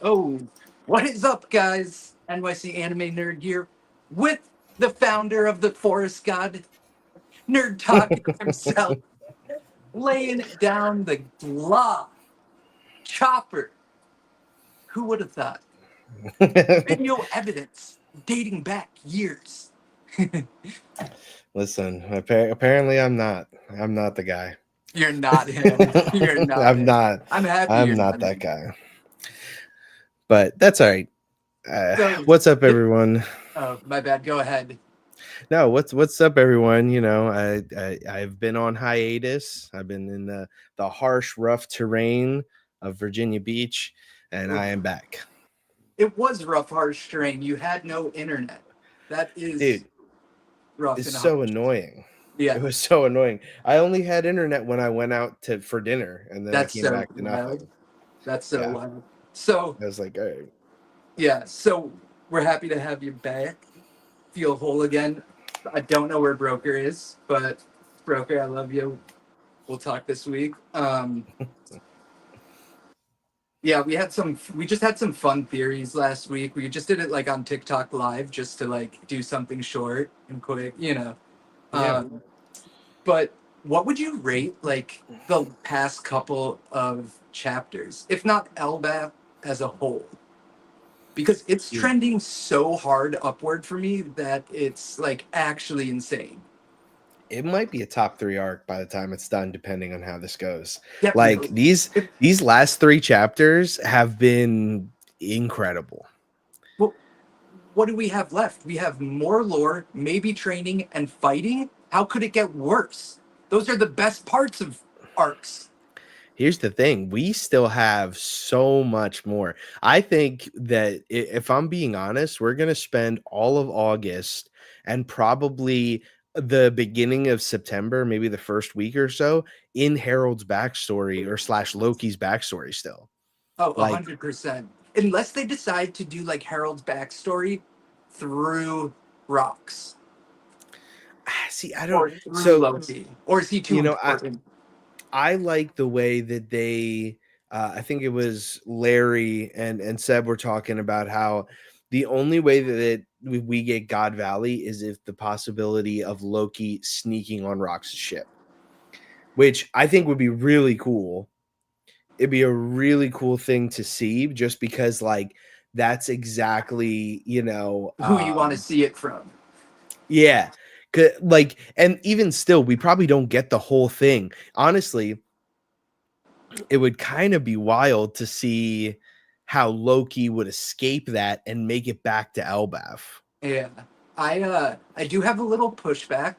Oh, what is up, guys? NYC Anime Nerd here with the founder of the Forest God, Nerd Talk himself, laying down the law. Chopper. Who would have thought? Video evidence dating back years. Listen, apparently I'm not. I'm not the guy. You're not him. You're not I'm him. not. I'm happy I'm you're not not that him. guy. But that's all right. So, What's up, th- everyone? oh, my bad. Go ahead. No, what's up, everyone? I've been on hiatus. I've been in the harsh, rough terrain of Virginia Beach, and I am back, It was rough, harsh terrain. You had no internet. That is dude. rough It's and so harsh. annoying. It Yeah, was so annoying. I only had internet when I went out for dinner, and then I that's came so back to wild. nothing. That's so Yeah, wild. So, I was like, all right. yeah, so we're happy to have you back. Feel whole again. I don't know where Broker is, but Broker, I love you. We'll talk this week. Yeah, we just had some fun theories last week. We just did it like on TikTok live just to like do something short and quick. Yeah. Um, But what would you rate like the past couple of chapters, if not Elbaf as a whole? Because it's Dude, trending so hard upward for me that it's like actually insane. it might be a top 3 arc by the time it's done, depending on how this goes. Like Definitely. these last 3 chapters have been incredible. Well, what do we have left? We have more lore, maybe training and fighting. How could it get worse? Those are the best parts of arcs. Here's the thing, we still have so much more. I think that if I'm being honest, we're going to spend all of August and probably the beginning of September, maybe the first week or so, in Harold's backstory or slash Loki's backstory still. Oh, Like, 100%. Unless they decide to do like Harold's backstory through rocks see, I don't. or through So, Loki, or is he too you know, important? I like the way that they I think it was Larry and Seb were talking about how the only way that we get God Valley is if the possibility of Loki sneaking on Rock's ship, which I think would be really cool. It'd be a really cool thing to see just because like that's exactly, Who you want to see it from? yeah. Like, and even still, we probably don't get the whole thing. Honestly, it would kind of be wild to see how Loki would escape that and make it back to Elbaf. Yeah, I do have a little pushback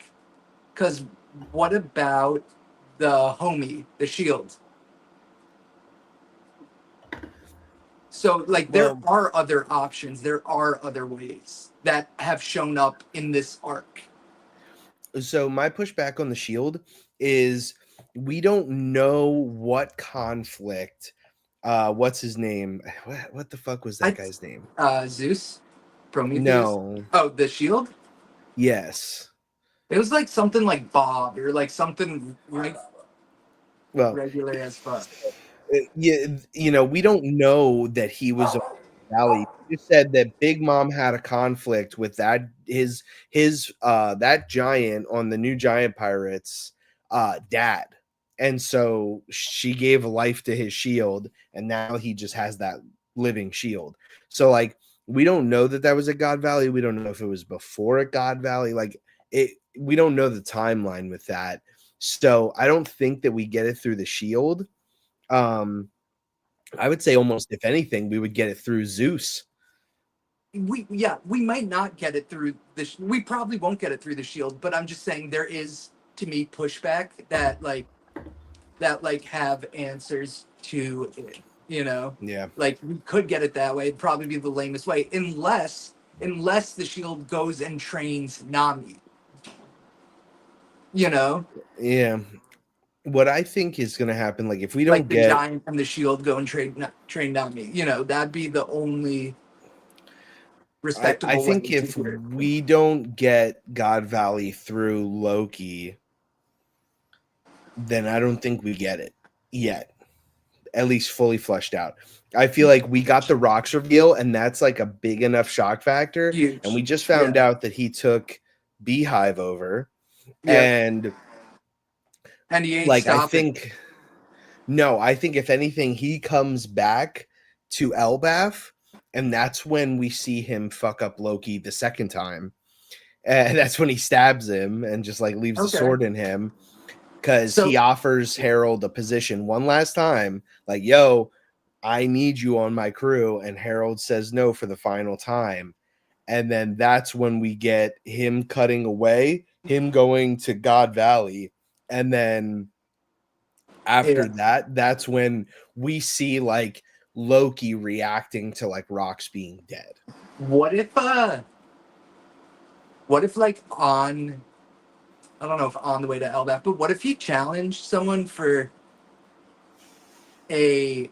because what about the homie, the Shield? So like there Well, are other options, there are other ways that have shown up in this arc. so my pushback on the Shield is we don't know what conflict. What's his name? What the fuck was that I guy's name? Zeus, Prometheus. No. Oh, the Shield. Yes. It was like something like Bob or like something like Well, regular as fuck. yeah, we don't know that he was a Valley. You said that Big Mom had a conflict with that his that giant on the new Giant Pirates dad. And so she gave life to his shield and now he just has that living shield. So like we don't know that that was at God Valley. We don't know if it was before at God Valley. Like it we don't know the timeline with that. So I don't think that we get it through the shield. Um I would say almost if anything, we would get it through Zeus. We might not get it through this. We probably won't get it through the Shield, but I'm just saying there is to me pushback that have answers to it. You know, Yeah. like we could get it that way. It'd probably be the lamest way, unless the Shield goes and trains Nami. You know, Yeah. What I think is going to happen, like if we like don't the get, Giant and the Shield go and train Nami. You know, that'd be the only I respectable way think to if do it. we don't get God Valley through Loki, then I don't think we get it yet. at least fully fleshed out. I feel like we got the Rocks reveal, and that's like a big enough shock factor. And we Huge. just found Yeah. out that he took Beehive over. Yep. And And he ain't like, I stopping. think if anything, he comes back to Elbaf, and that's when we see him fuck up Loki the second time. And that's when he stabs him and just like leaves the Okay. sword in him, because So he offers Harold a position one last time, like, yo, I need you on my crew. And Harold says no for the final time. And then that's when we get him cutting away, him going to God Valley. And then after yeah. that, that's when we see like Loki reacting to like Rocks being dead. What if like on, I don't know if on the way to Elbaf, but what if he challenged someone for a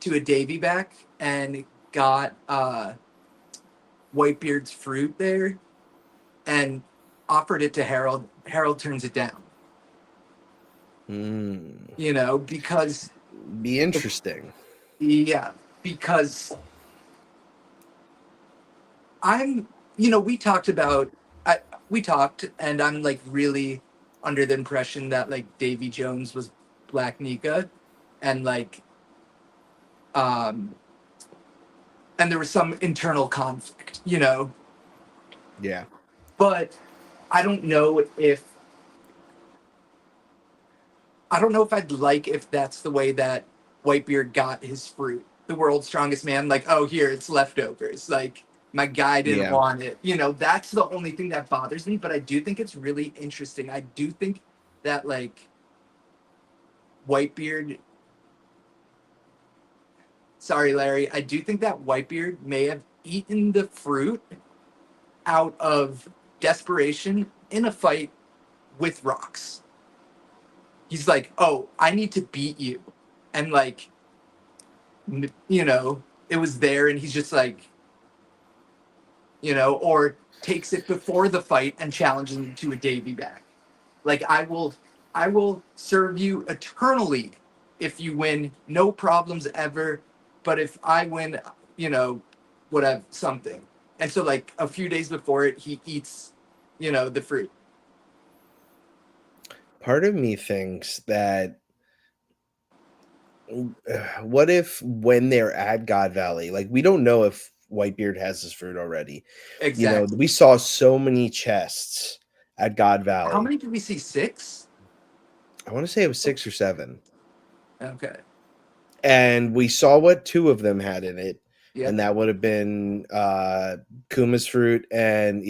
Davy back and got Whitebeard's fruit there and offered it to Harold. Harold turns it down. You know, because Be interesting. yeah, because I'm, you know, we talked, and I'm like really under the impression that like Davy Jones was Black Nika, and like, um, and there was some internal conflict, you know, Yeah. but I don't know if I'd like if that's the way that Whitebeard got his fruit. The world's strongest man, like, oh, here, it's leftovers. Like, my guy didn't Yeah. want it. You know, that's the only thing that bothers me, but I do think it's really interesting. I do think that, like, Whitebeard. Sorry, Larry. I do think that Whitebeard may have eaten the fruit out of desperation in a fight with Rocks. He's like, oh, I need to beat you. And, like, you know, it was there, and he's just like, you know, or takes it before the fight and challenges him to a Davy back. Like, I will serve you eternally if you win, no problems ever. But if I win, you know, whatever, something. And so, like, a few days before it, he eats, you know, the fruit. Part of me thinks that what if when they're at God Valley, like, we don't know if Whitebeard has his fruit already. You know, Exactly. we saw so many chests at God How Valley. many did we see? 6? I want to say it was 6 or 7. Okay. And we saw what 2 of them had in it. Yeah. And that would have been Kuma's fruit and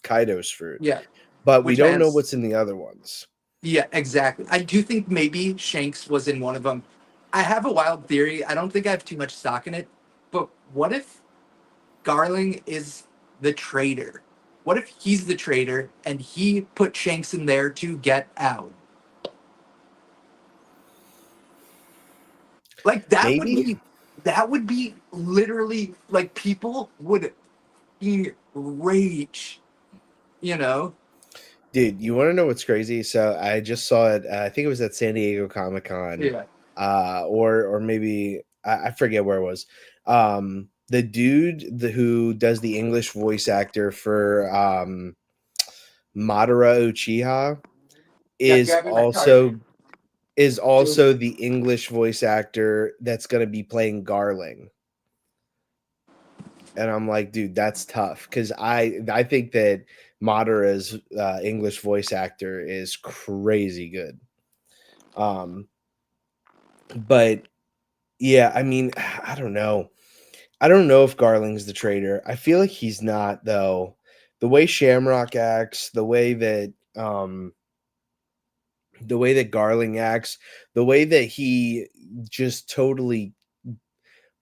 Kaido's fruit. Yeah. But we Which don't know has, what's in the other ones. yeah, exactly. I do think maybe Shanks was in one of them. I have a wild theory. I don't think I have too much stock in it. But what if Garling is the traitor? What if he's the traitor and he put Shanks in there to get out? Like, Maybe. that would be literally, like, people would rage, you know? Dude, you want to know what's crazy? So I just saw it. I think it was at San Diego Comic-Con, Yeah. or maybe I forget where it was. The dude who does the English voice actor for Madara Uchiha Yeah, is grabbing my card. also the English voice actor that's going to be playing Garling. And I'm like, dude, that's tough, because I think that Madara's English voice actor is crazy good. But yeah, I mean, I don't know. I don't know if Garling's the traitor. I feel like he's not, though. The way Shamrock acts, the way that Garling acts, the way that he just totally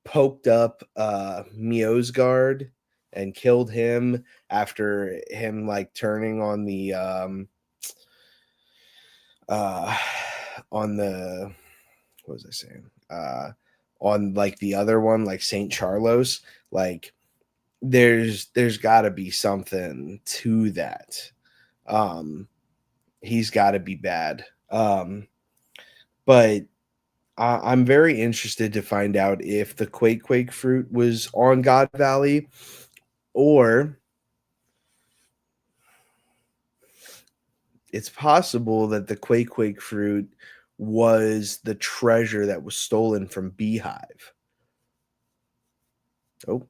poked up Miosgard and killed him after him like turning on the uh on the, what was I saying? On like the other one, like Saint Charlos, like there's gotta be something to that. He's gotta be bad. But I'm very interested to find out if the Quake fruit was on God Valley, or it's possible that the Quake fruit was the treasure that was stolen from Beehive. Oh,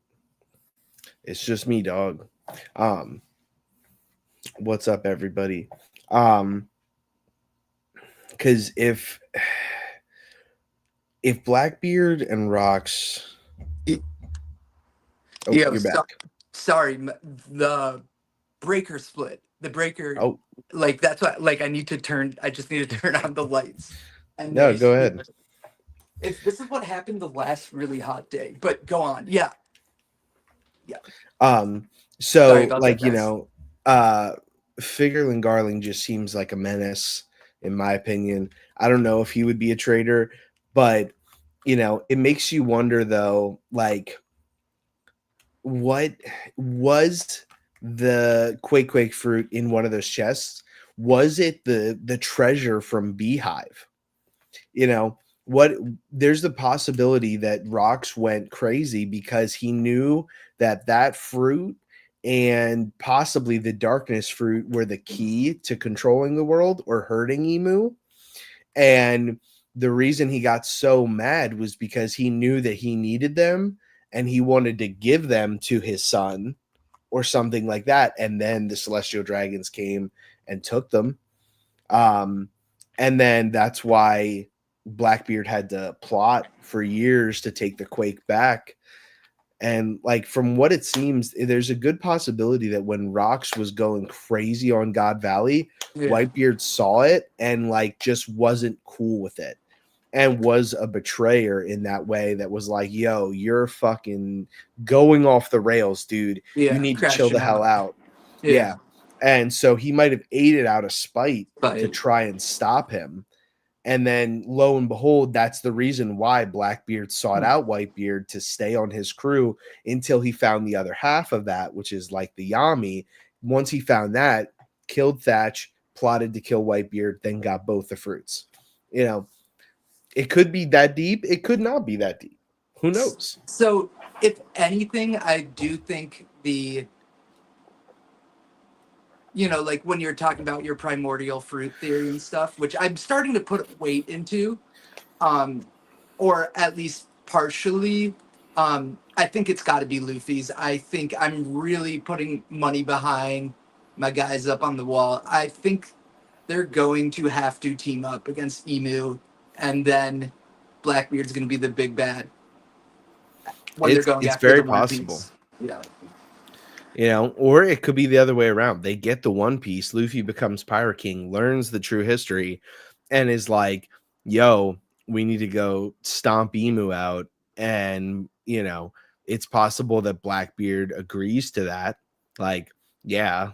it's just me, dog. Um, what's up, everybody? Because if Blackbeard and Rocks, Y- oh, Yeah, you're back. sorry, the breaker split. The breaker, Oh, like that's what. Like I just need to turn on the lights, and no, they go ahead. split. This is what happened the last really hot day. But go on. Yeah. Sorry So about that, like, guys. Figureland Garling just seems like a menace, in my opinion. I don't know if he would be a traitor, but it makes you wonder though, like, what was the Quake fruit in one of those chests? Was it the treasure from Beehive? What there's the possibility that Rox went crazy because he knew that fruit and possibly the darkness fruit were the key to controlling the world or hurting Emu. And the reason he got so mad was because he knew that he needed them and he wanted to give them to his son or something like that. And then the celestial dragons came and took them. And then that's why Blackbeard had to plot for years to take the Quake back. And like, from what it seems, there's a good possibility that when Rox was going crazy on God Valley, Yeah. Whitebeard saw it and like just wasn't cool with it and was a betrayer in that way, that was like, yo, you're fucking going off the rails, dude. Yeah. You need to chill the hell out. Yeah. And so he might have ate it out of spite to try and stop him. And then lo and behold, that's the reason why Blackbeard sought out Whitebeard to stay on his crew until he found the other half of that, which is like the Yami. Once he found that, killed Thatch, plotted to kill Whitebeard, then got both the fruits. It could be that deep. It could not be that deep. Who knows? So, if anything, I do think like when you're talking about your primordial fruit theory and stuff, which I'm starting to put weight into, or at least partially, I think it's got to be Luffy's. I think I'm really putting money behind my guys up on the wall. I think they're going to have to team up against Emu, and then Blackbeard's going to be the big bad when they're going It's after very the One possible. Piece. Yeah. Or it could be the other way around. They get the One Piece, Luffy becomes Pirate King, learns the true history, and is like, yo, we need to go stomp Emu out. And, it's possible that Blackbeard agrees to that. Like, yeah,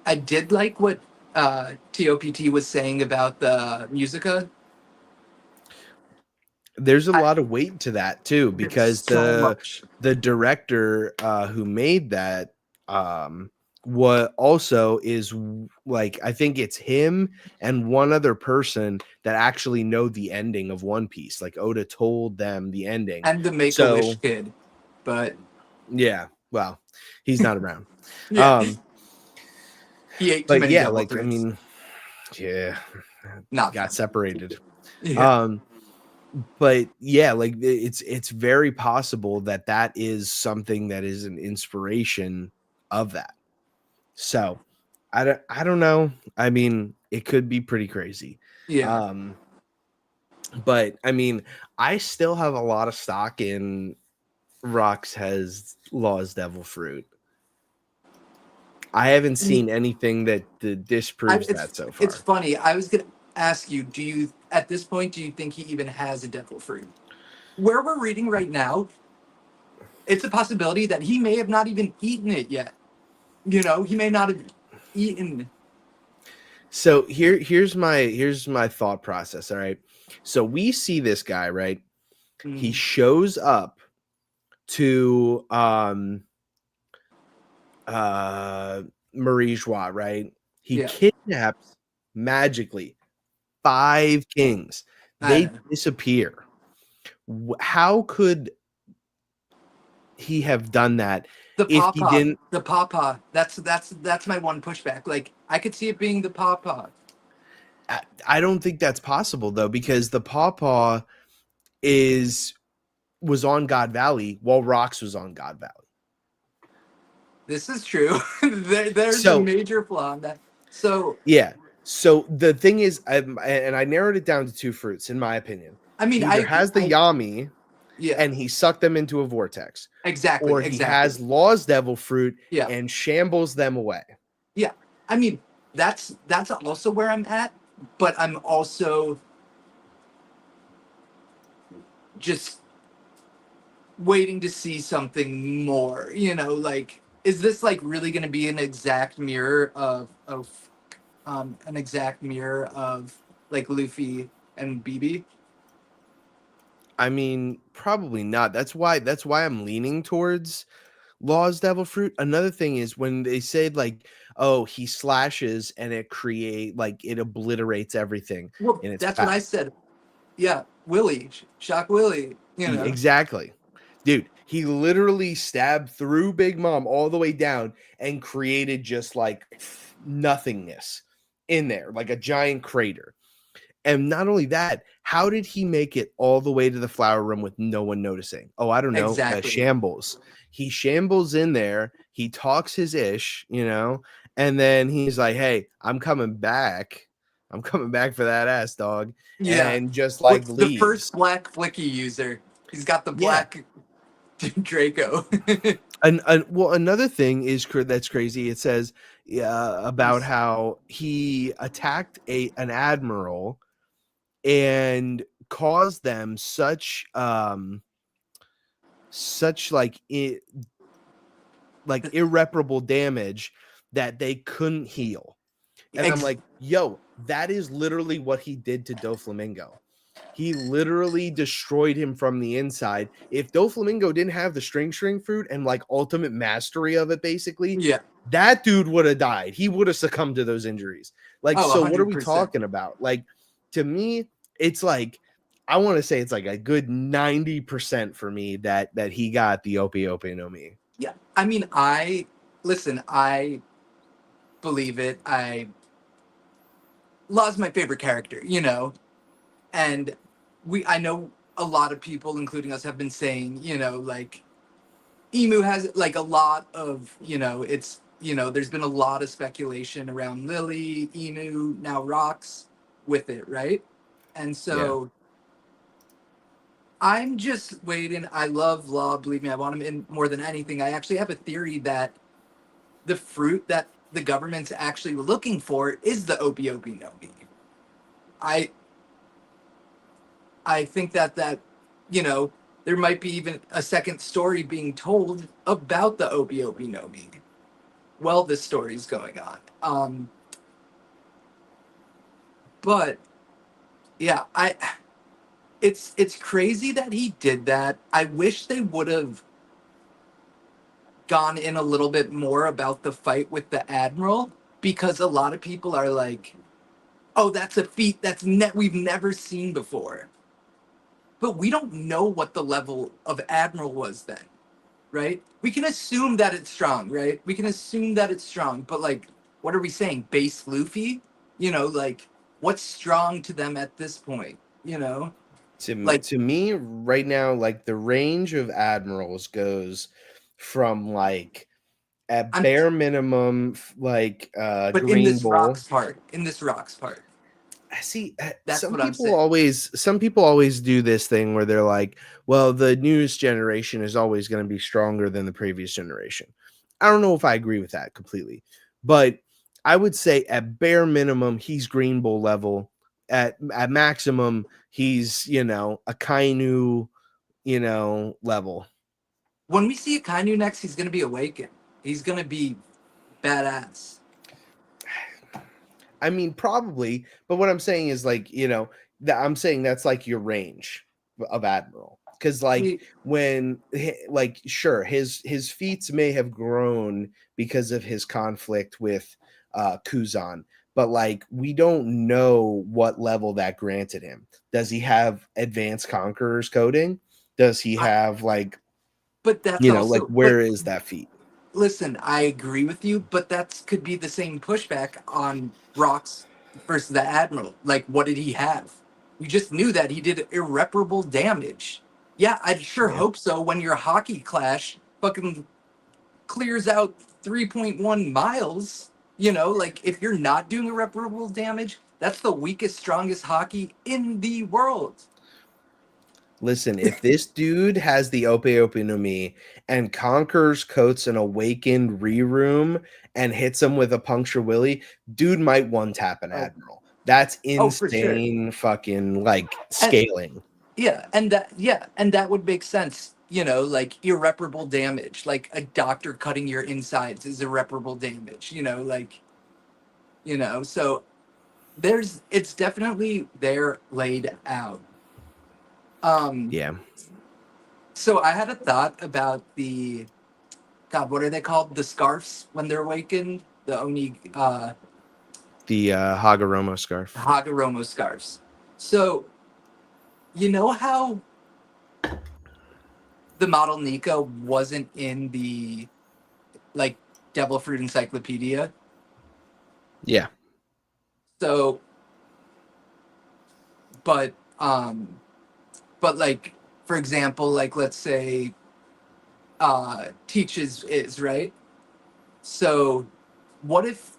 I did like what TOPT was saying about the Musica. There's a lot of weight to that too, because so much. the director who made that what also is like, I think it's him and one other person that actually know the ending of One Piece. Like, Oda told them the ending. And the Make-A-Wish kid. But yeah, well, he's not around. yeah. He ate too But many yeah, devil like fruits. I mean, yeah, Not got separated. Yeah. But yeah, like it's very possible that is something that is an inspiration of that. So I don't know. I mean, it could be pretty crazy. Yeah. But I mean, I still have a lot of stock in Rox has Law's Devil Fruit. I haven't seen anything that disproves that so far. It's funny. I was gonna ask you, at this point, do you think he even has a devil fruit? Where we're reading right now, it's a possibility that he may have not even eaten it yet. He may not have eaten. So here's my thought process. All right. So we see this guy, right? He shows up to Marie Joie, right? He kidnaps magically 5 kings. I They don't know. disappear. How could he have done that The if he pawpaw, didn't? the pawpaw. That's my one pushback. Like I could see it being the pawpaw. I don't think that's possible though, because the pawpaw was on God Valley while Rocks was on God Valley. This is true. There's a So major flaw in that. So yeah. So the thing is, and I narrowed it down to two fruits, in my opinion. I mean, He I either agree. has the Yami Yeah, and he sucked them into a vortex, exactly, or he has exactly. Law's devil fruit Yeah, and shambles them away. yeah. I mean, that's also where I'm at, but I'm also just waiting to see something more. Like is this like really going to be an exact mirror of an exact mirror of like Luffy and BB? I mean, probably not. That's why I'm leaning towards Law's devil fruit. Another thing is when they said like, oh, he slashes and it obliterates everything Well, in its that's what I path. said. Yeah, Willie, Shock Willie. Exactly. Dude, he literally stabbed through Big Mom all the way down and created just like nothingness in there, like a giant crater. And not only that, how did he make it all the way to the flower room with no one noticing? Oh, I don't know. Exactly. Shambles. He shambles in there. He talks his ish, and then he's like, "Hey, I'm coming back. I'm coming back for that ass, dog." Yeah. And just like What's the first leaves. black Flicky user? He's got the Yeah. black Draco. And well, another thing is that's crazy. It says about He's- how he attacked an admiral and caused them such like irreparable damage that they couldn't heal. And I'm ex- like, yo, that is literally what he did to Doflamingo. He literally destroyed him from the inside. If Doflamingo didn't have the string fruit and like ultimate mastery of it, basically, yeah. that dude would have died. He would have succumbed to those injuries. Like, Oh, so what are we 100%. talking about? Like, to me, it's like I want to say it's like a good 90% for me that he got the Ope no Mi. Yeah. I mean, listen, I believe it. Law's my favorite character, and I know a lot of people, including us, have been saying, like Emu has like a lot of, there's been a lot of speculation around Lily, Emu, now Rocks with it, right? And Yeah. so I'm just waiting. I love Law, believe me, I want him in more than anything. I actually have a theory that the fruit that the government's actually looking for is the Opie no Mi. I I think that there might be even a second story being told about the Opie no Mi while this story's going on. But yeah, it's crazy that he did that. I wish they would have gone in a little bit more about the fight with the admiral, because a lot of people are like, "Oh, that's a feat we've never seen before." But we don't know what the level of admiral was then, right? We can assume that it's strong, right? We can assume that it's strong, but like, what are we saying? Base Luffy? Like, what's strong to them at this point? Like, To me right now, like the range of admirals goes from like at I'm, bare minimum like but Green Bull. in this rocks part, I see that's what I'm saying. some people always do this thing where they're like, well, the newest generation is always going to be stronger than the previous generation. I don't know if I agree with that completely, but I would say at bare minimum he's Green Bull level. At maximum he's, a Kainu, level. When we see Akainu next, he's gonna be awakened. He's gonna be badass. I mean, probably, but what I'm saying is like, that I'm saying that's like your range of admiral. Because like when like sure his feats may have grown because of his conflict with Kuzan, but like we don't know what level that granted him. Does he have advanced conqueror's coding? Does he have like, But that's you know, like also, but where is that feat? listen, I agree with you, but that could be the same pushback on Brock's versus the Admiral. Like, what did he have? We just knew that he did irreparable damage. Yeah, I'd sure Yeah. hope so when your hockey clash fucking clears out 3.1 miles. You know, like if you're not doing irreparable damage, that's the weakest, strongest hockey in the world. Listen, if this dude has the Ope Ope no Mi and conquers, coats an awakened Reroom and hits him with a puncture willy, dude might one tap an Oh, admiral. That's oh, for sure. insane fucking like And scaling. yeah, and that would make sense. You know, like irreparable damage, like a doctor cutting your insides is irreparable damage. So it's definitely there laid out. Um, Yeah. so I had a thought about the God, what are they called? The scarfs when they're awakened, the Oni The Hagoromo scarf. Hagoromo scarfs. So you know how the model Nika wasn't in the like Devil Fruit Encyclopedia. Yeah. So, but but like for example, like let's say Teach is right. So, what if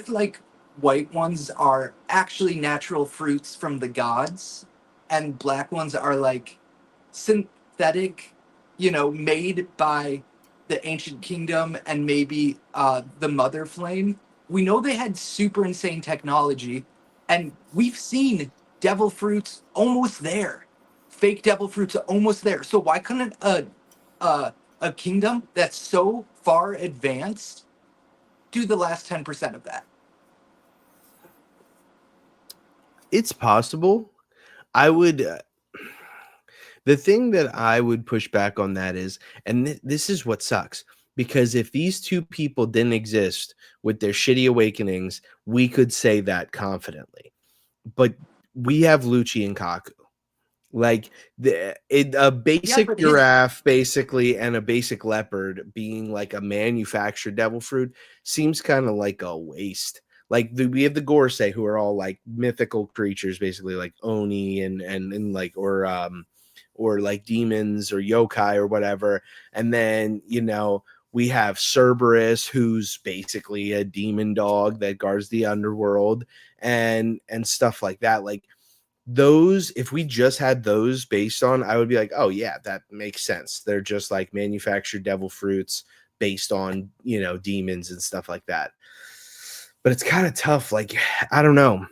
like white ones are actually natural fruits from the gods, and black ones are like synthetic, made by the ancient kingdom and maybe the mother flame. We know they had super insane technology, and we've seen devil fruits almost there. Fake devil fruits are almost there. So why couldn't a kingdom that's so far advanced do the last 10% of that? It's possible. I would the thing that I would push back on that is, and this is what sucks, because if these two people didn't exist with their shitty awakenings, we could say that confidently. But we have Lucci and Kaku. Like a Yeah, basic but his giraffe, basically, and a basic leopard being like a manufactured devil fruit seems kind of like a waste. Like we have the Gorsei, who are all like mythical creatures, basically like Oni and like or like demons or yokai or whatever. And then we have Cerberus, who's basically a demon dog that guards the underworld and stuff like that. Like those, if we just had those based on, I would be like, oh yeah, that makes sense. They're just like manufactured devil fruits based on demons and stuff like that. But it's kind of tough. Like I don't know.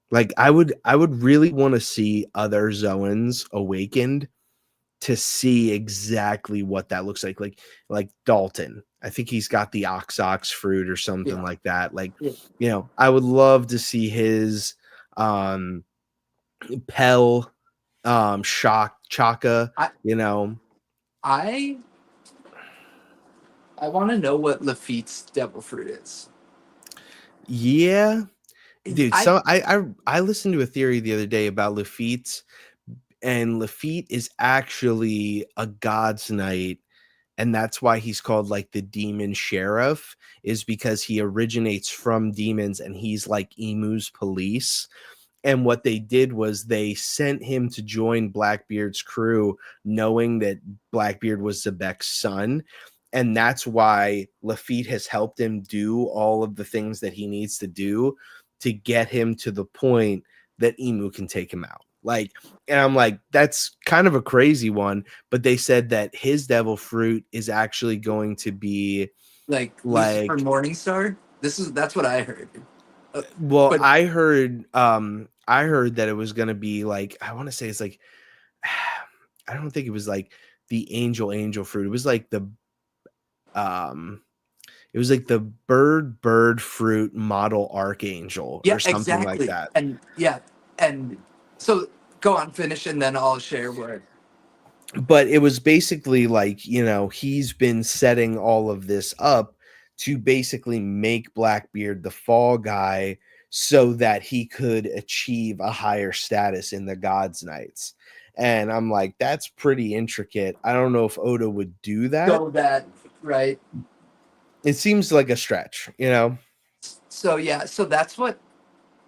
Like I would really want to see other Zoans awakened to see exactly what that looks like Dalton. I think he's got the ox fruit or something yeah, like that. Like, yeah. I would love to see his Pell, Shock, Chaka, I I I want to know what Lafitte's devil fruit is. Yeah, dude. I So I listened to a theory the other day about Lafitte, and Lafitte is actually a God's Knight, and that's why he's called like the Demon Sheriff, is because he originates from demons, and he's like Emu's police. And what they did was they sent him to join Blackbeard's crew, knowing that Blackbeard was Zebek's son. And that's why Lafitte has helped him do all of the things that he needs to do to get him to the point that Emu can take him out. Like, and I'm like, that's kind of a crazy one. But they said that his devil fruit is actually going to be like Lucifer like, Morningstar. That's what I heard. well, But I heard that it was gonna be like, I want to say it's like, I don't think it was like the angel fruit. It was like um the bird fruit model archangel yeah, or something like exactly. that. And yeah, and so go on, finish, and then I'll share what. But it was basically like, he's been setting all of this up to basically make Blackbeard the fall guy so that he could achieve a higher status in the God's Knights. And I'm like, that's pretty intricate. I don't know if Oda would do that. So that, right? It seems like a stretch, you know? So yeah, so that's what,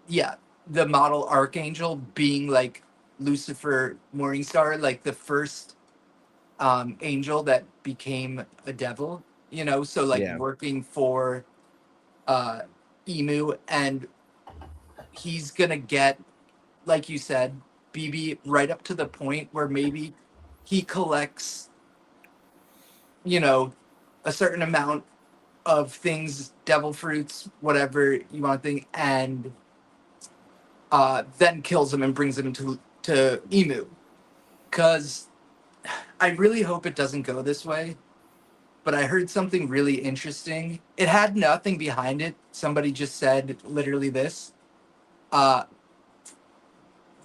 yeah, the model archangel being like Lucifer Morningstar, like the first angel that became a devil, you know, so like Yeah. working for uh Emu, and he's gonna get, like you said, BB right up to the point where maybe he collects, you know, a certain amount of things, devil fruits, whatever you want to think, and then kills him and brings him to Emu. Because I really hope it doesn't go this way. But I heard something really interesting. It had nothing behind it. Somebody just said literally this. Uh,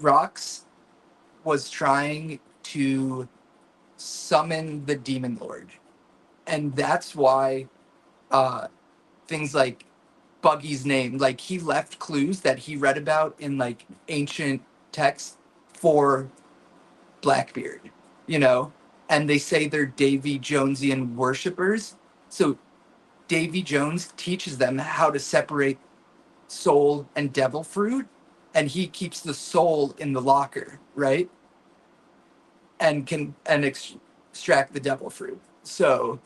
Rox was trying to summon the demon lord. And that's why uh, things like Buggy's name, like he left clues that he read about in like ancient texts for Blackbeard, you know? And they say they're Davy Jonesian worshippers. So Davy Jones teaches them how to separate soul and devil fruit, and he keeps the soul in the locker, right? And can extract the devil fruit. So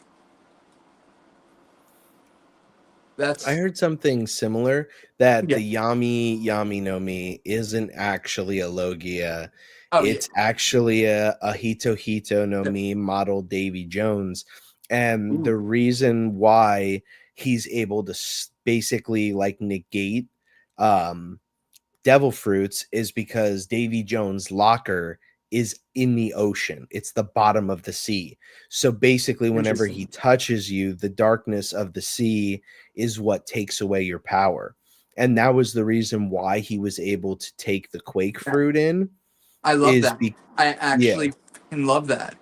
I that's, heard something similar that yeah. the Yami no Mi isn't actually a Logia. Oh yeah. It's actually a Hito Hito no Mi model Davy Jones. And the Ooh. reason why he's able to basically like negate um, devil fruits is because Davy Jones' locker is in the ocean. It's the bottom of the sea. So basically, whenever he Interesting. touches you, the darkness of the sea is what takes away your power. And that was the reason why he was able to take the quake fruit in I love is that. I yeah, actually fucking love that.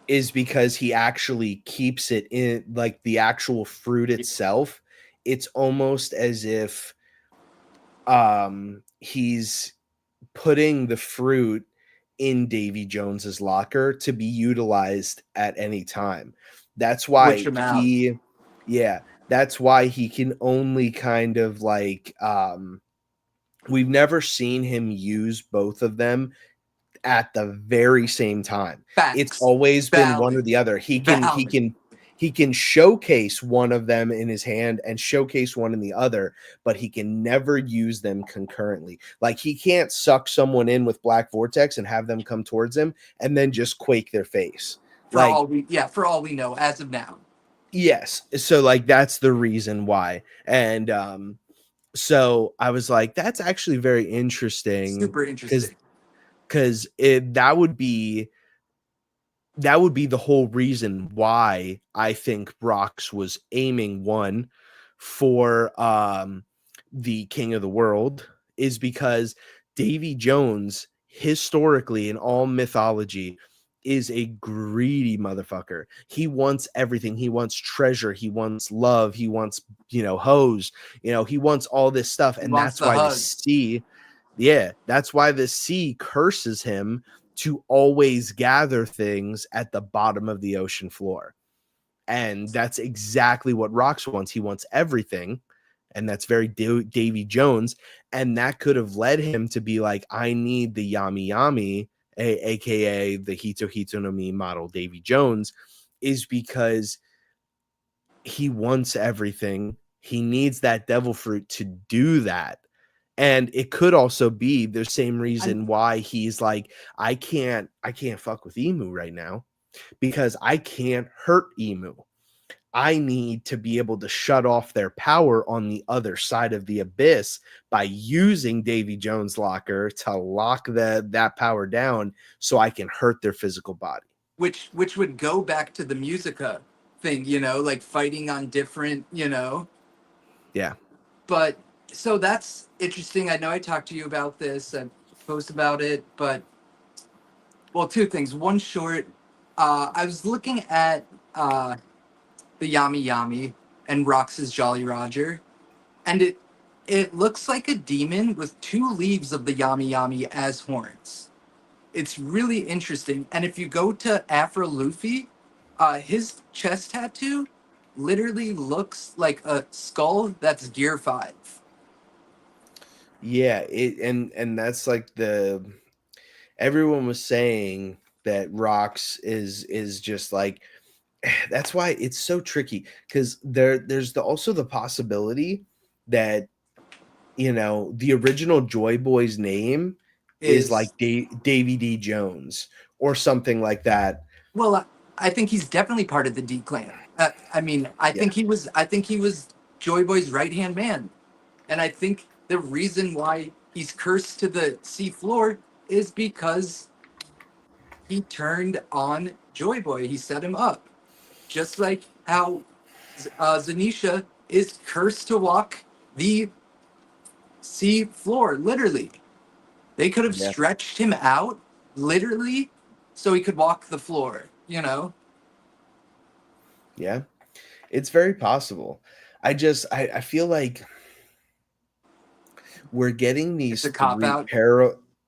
is because he actually keeps it in like the actual fruit itself. It's almost as if he's putting the fruit in Davy Jones's locker to be utilized at any time. That's Switch why them out. that's why he can only kind of like we've never seen him use both of them at the very same time. It's Facts. always been one or Valid. the other. Valid. He can showcase one of them in his hand and showcase one in the other, but he can never use them concurrently. Like he can't suck someone in with Black Vortex and have them come towards him and then just quake their face. Like For all we know as of now. yes, so like that's the reason why. And so I was like that's actually very interesting Super cuz interesting. that would be the whole reason why I think Brox was aiming one for the King of the World is because Davy Jones historically in all mythology is a greedy motherfucker. He wants everything. He wants treasure, he wants love, he wants, hoes, he wants all this stuff He and wants that's the why the hugs. sea that's why the sea curses him to always gather things at the bottom of the ocean floor. And that's exactly what Rox wants. He wants everything. And that's very Davy Jones. And that could have led him to be like, I need the Yami Yami, aka the Hito Hito no Mi model Davy Jones, is because he wants everything. He needs that devil fruit to do that. And it could also be the same And reason why he's like, I can't fuck with Emu right now because I can't hurt Emu. I need to be able to shut off their power on the other side of the abyss by using Davy Jones' locker to lock that power down so I can hurt their physical body. which would go back to the Musica thing, you know, like fighting on different, you know. Yeah. But so that's interesting. I know I talked to you about this and post about it, but well, two things. One short, I was looking at the Yami Yami and Rox's Jolly Roger, and It looks like a demon with two leaves of the Yami Yami as horns. It's really interesting. And if you go to Afro Luffy, his chest tattoo literally looks like a skull that's Gear 5. Yeah, and that's like the everyone was saying that Rocks is just like that's why it's so tricky because there's also the possibility that the original Joy Boy's name is like Is Davy D Jones or something like that. well, I think he's definitely part of the D clan. I mean, I Yeah, think he was. I think he was Joy Boy's right hand man, and I think the reason why he's cursed to the sea floor is because he turned on Joy Boy. He set him up, just like how Zanisha is cursed to walk the sea floor. Literally, they could have yeah, stretched him out, literally, so he could walk the floor. yeah. It's very possible. I feel like we're getting It's a cop out.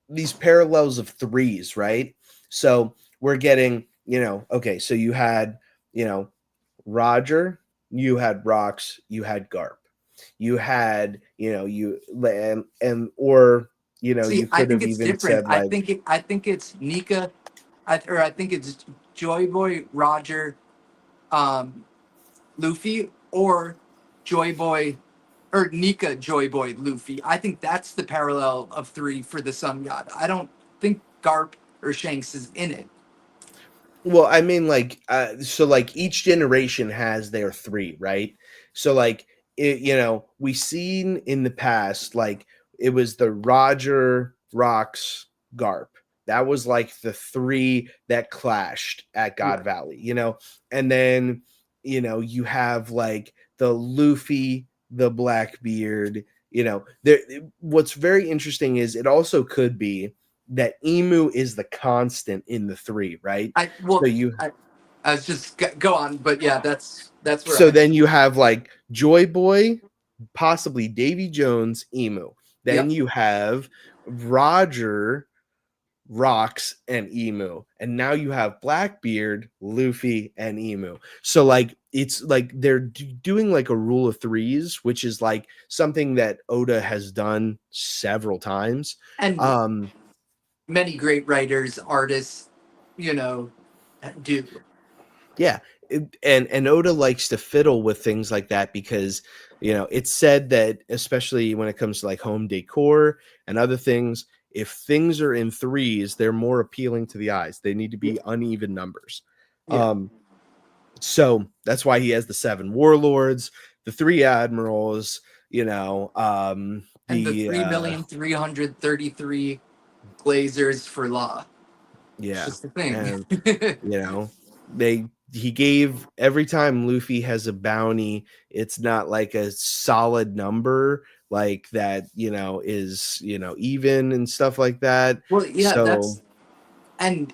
these parallels of threes, right? So we're getting, okay, so you had, you know, Roger, you had Rocks, you had Garp. You had, and or See, you I could think have it's even different. said I like, think I think it's Nika, or I think it's Joy Boy, Roger, um, Luffy, or Joy Boy, or Nika, Joy Boy, Luffy. I think that's the parallel of three for the Sun God. I don't think Garp or Shanks is in it. well, I mean, like, so like each generation has their three, right? So like, we seen in the past, like it was the Roger, Rocks, Garp. That was like the three that clashed at Yeah. God Valley, and then you have like the Luffy, the Blackbeard. There. What's very interesting is it also could be that Emu is the constant in the three, right? I So well, I was just go on, but yeah, that's where so I. then you have like Joy Boy, possibly Davy Jones, Emu. Yeah. Then you have Roger, Rocks, and Emu. And now you have Blackbeard, Luffy, and Emu. So like it's like they're doing like a rule of threes, which is like something that Oda has done several times. And Um many great writers, artists, you know, do. Yeah, and Oda likes to fiddle with things like that because it's said that especially when it comes to like home decor and other things, if things are in threes, they're more appealing to the eyes. They need to Yeah. be uneven numbers. Yeah. So that's why he has the seven warlords, the three admirals, And the the 3,333 Glazers for Law. It's yeah, just a thing. and they he gave every time Luffy has a bounty, it's not like a solid number like that, is even and stuff like that. Well, yeah, So and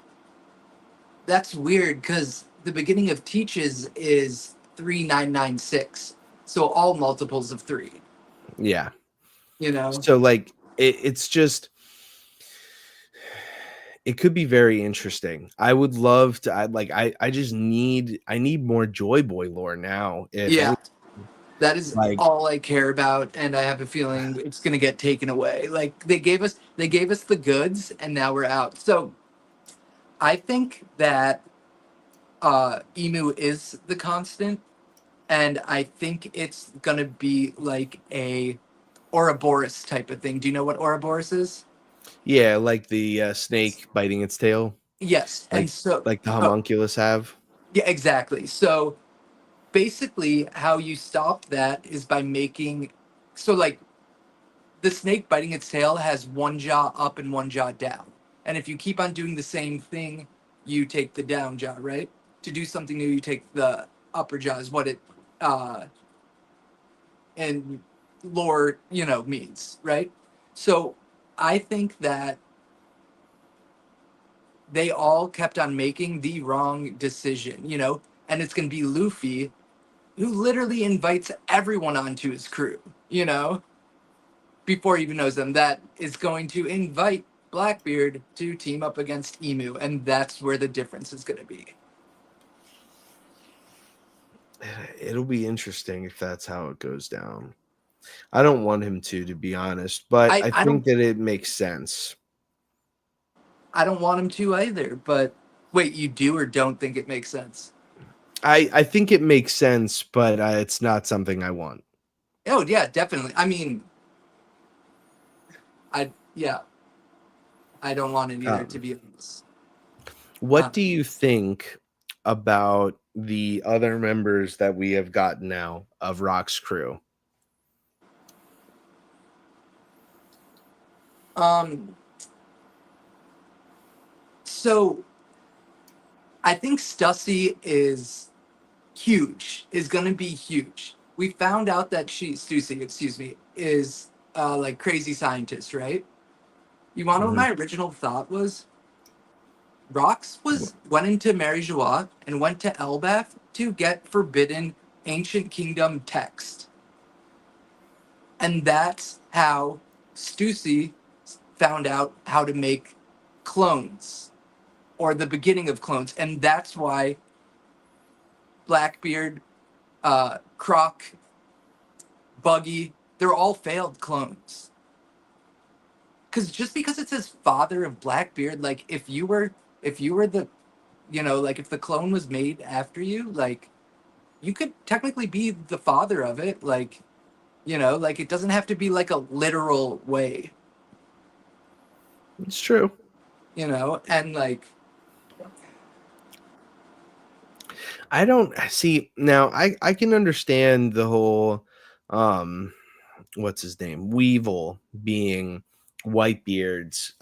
that's weird because the beginning of Teaches is 3996. So all multiples of three, yeah. you know? So like it's just it could be very interesting. I would love to I just I need more Joy Boy lore now. If Yeah, any that is like all I care about, and I have a feeling it's gonna get taken away. Like they gave us the goods, and now we're out. So I think that Emu is the constant, and I think it's gonna be like a Ouroboros type of thing. Do you know what Ouroboros is? yeah, like the snake biting its tail, Yes, and like so the homunculus have. yeah, exactly. So basically, how you stop that is by making so like the snake biting its tail has one jaw up and one jaw down, and if you keep on doing the same thing, you take the down jaw, right? To do something new, you take the upper jaw. Is what it uh, and lore means, right? So I think that they all kept on making the wrong decision, and it's going to be Luffy who literally invites everyone onto his crew, before he even knows them, that is going to invite Blackbeard to team up against Emu, and that's where the difference is going to be. It'll be interesting if that's how it goes down. I don't want him to be honest, but I I think don't that it makes sense. I don't want him to either. But wait, you do or don't think it makes sense? I think it makes sense, but it's not something I want. Oh yeah, definitely. I mean, yeah, I don't want it either, to Um, be honest. what do you think about the other members that we have gotten now of Rock's crew? Um, so I think Stussy is huge. Is going to be huge. We found out that Stussy, excuse me, is like crazy scientist, right? You want to know what Mhm. my original thought was? Rox went into Mary Joie and went to Elbaf to get forbidden ancient kingdom text. And that's how Stussy found out how to make clones, or the beginning of clones. And that's why Blackbeard, Croc, Buggy, they're all failed clones. Because just because it says father of Blackbeard, like if you were the, like if the clone was made after you, like you could technically be the father of it. Like, like it doesn't have to be like a literal way, It's true. and like, I don't see now. I can understand the whole what's his name, Weevil being Whitebeard's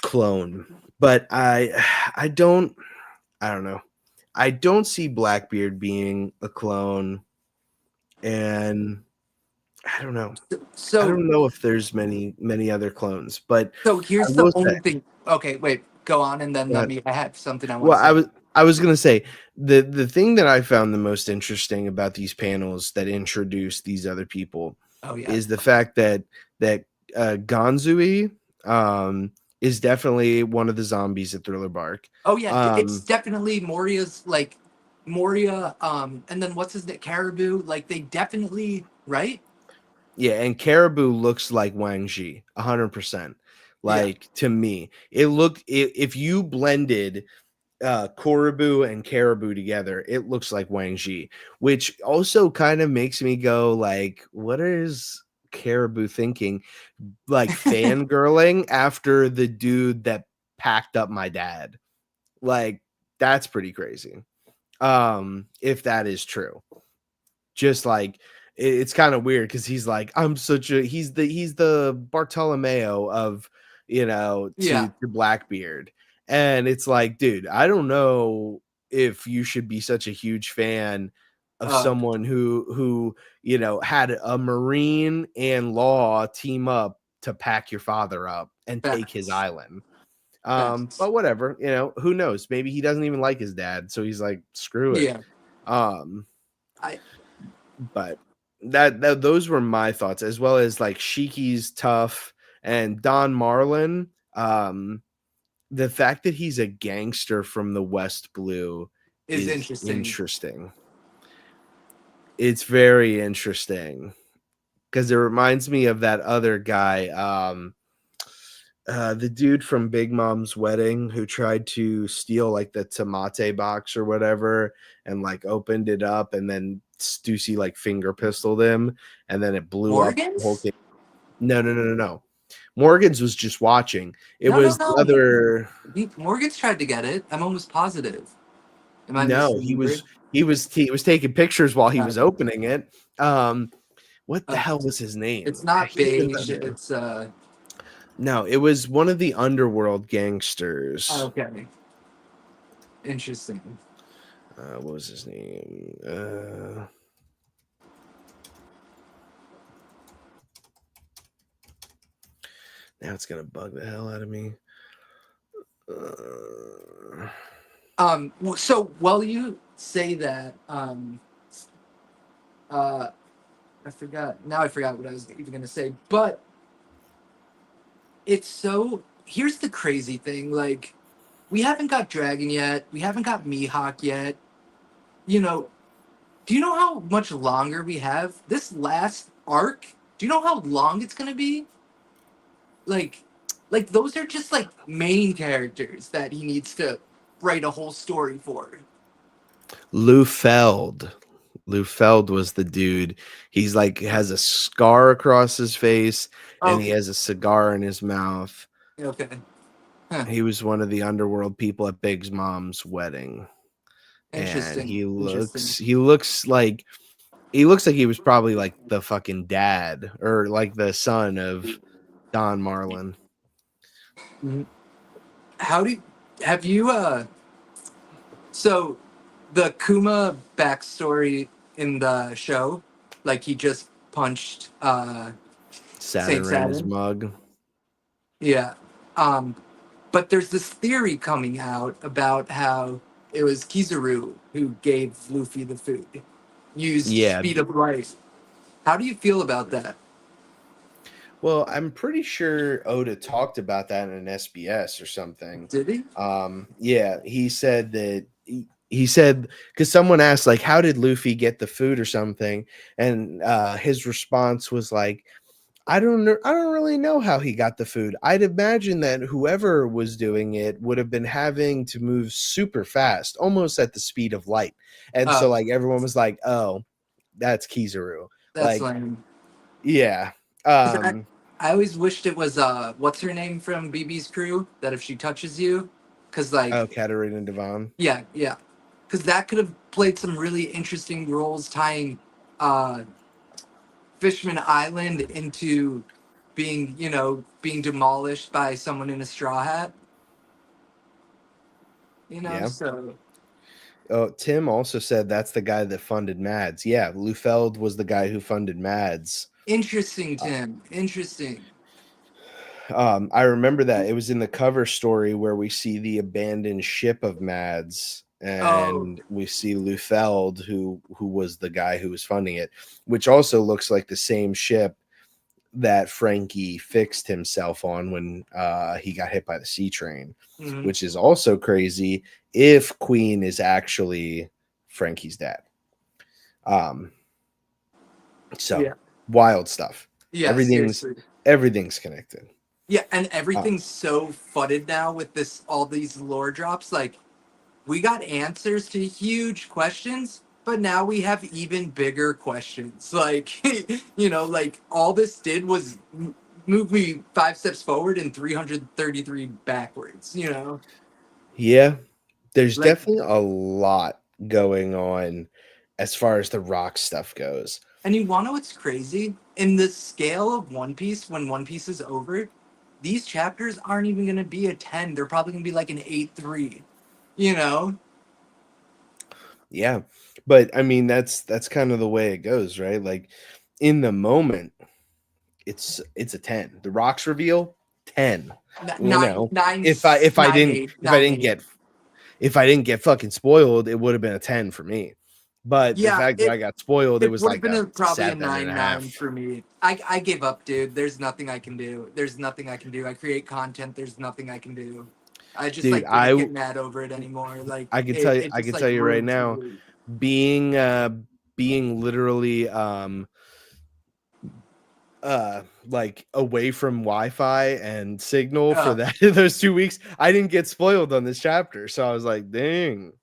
clone, but I don't know. I don't see Blackbeard being a clone, and I don't know. I so don't know if there's many other clones, but so I here's the will say, only thing. Okay, wait, go on, and then I have something I want well, to say. I was gonna say the thing that I found the most interesting about these panels that introduce these other people Oh yeah. is the fact that Ganzui is definitely one of the zombies at Thriller Bark. Oh yeah, it's Um, definitely Moria's, like Moria, and then what's his name, Caribou. Like they definitely, right? yeah, and Caribou looks like Wang Ji, 100%. Yeah. Like to me, it looked if you blended Caribou and Caribou together, it looks like Wang Ji, which also kind of makes me go like, what is Caribou thinking? Like fangirling after the dude that packed up my dad. Like that's pretty crazy. If that is true. Just like it's kind of weird because he's like, he's the Bartolomeo of Yeah. to Blackbeard. And it's like, dude, I don't know if you should be such a huge fan of Uh, someone who had a Marine and Law team up to pack your father up and take his facts. island. Facts. But whatever, who knows? Maybe he doesn't even like his dad, so he's like, screw it. Yeah. Um, I but that those were my thoughts, as well as like Shiki's tough and Don Marlin. The fact that he's a gangster from the West Blue is is interesting. interesting. It's very interesting because it reminds me of that other guy, the dude from Big Mom's Wedding who tried to steal like the tomate box or whatever and like opened it up and then Stussy like finger pistoled him and then it blew up the whole Morgan's? thing. No. Morgan's was just watching. It No, no, was the no. other. Morgan's tried to get it. I'm almost positive. Am I No, he was misremembering? he was taking pictures while he Uh, was opening it. What the uh, hell was his it's name? not He's in beige. the, It's no, it was one of the underworld gangsters. okay. Interesting. What was his name? Now it's gonna bug the hell out of me. So while you say that, I forgot. Now I forgot what I was even gonna say. But it's so. Here's the crazy thing. Like, we haven't got Dragon yet. We haven't got Mihawk yet. You know, do you know how much longer we have? This last arc, do you know how long it's gonna be? Like, like those are just like main characters that he needs to write a whole story for. Lou Feld. Lou Feld was the dude. He's like has a scar across his face and he Okay. has a cigar in his mouth. Okay. Huh. He was one of the underworld people at Big's mom's wedding. And Interesting. Interesting. he looks like he was probably like the fucking dad or like the son of Don Marlin. How do you, have you so the Kuma backstory in the show, like he just punched Saint Saturn in his Saturn. mug. Yeah. Um but there's this theory coming out about how it was Kizaru who gave Luffy the food. Used Yeah. speed of light. How do you feel about that? Well, I'm pretty sure Oda talked about that in an SBS or something. Did he? Yeah, he said that he said because someone asked like, how did Luffy get the food or something, and his response was like, I don't know, I don't really know how he got the food. I'd imagine that whoever was doing it would have been having to move super fast, almost at the speed of light, and so like everyone was like, oh, that's Kizaru. That's Like, lame. yeah. 'Cause I always wished it was what's her name from BB's crew that if she touches you, because like Oh, Katarina Devon. yeah, yeah, because that could have played some really interesting roles tying uh Fishman Island into being, being demolished by someone in a straw hat. Yeah. So Oh, Tim also said that's the guy that funded Mads. Yeah, Lufeld was the guy who funded Mads. interesting, Tim. Interesting. I remember that it was in the cover story where we see the abandoned ship of Mads, Oh, and we see Lufeld, who was the guy who was funding it, which also looks like the same ship that Frankie fixed himself on when he got hit by the sea train, mhm. which is also crazy if Queen is actually Frankie's dad. So Yeah, wild stuff. yeah. Everything's Seriously. everything's connected. Yeah, and Uh, everything's so fudded now with this all these lore drops. Like we got answers to huge questions, but now we have even bigger questions. Like like all this did was move me 5 steps forward and 333 backwards. yeah, there's Like, definitely a lot going on as far as the rock stuff goes. and you want to know what's crazy? In the scale of One Piece, when One Piece is over, these chapters aren't even going to be a 10. They're probably going to be like an 8.3. You know? Yeah. But I mean that's kind of the way it goes, right? Like in the moment, it's a 10. The rocks reveal 10. You Nine, know, nine, if I nine, didn't eight, if I nine, didn't eight. get if I didn't get fucking spoiled, it would have been a 10 for me. But the Yeah, fact that I got spoiled, it it was would have like been a probably a 9.9 7.5. for me. I gave up, dude. There's nothing I can do. There's nothing I can do. I create content. There's nothing I can do. I just Dude, like didn't get mad over it anymore. Like it I just can like tell you right ruins the now, mood. being being literally like away from Wi-Fi and signal for Uh, that those 2 weeks, I didn't get spoiled on this chapter. So I was like, dang.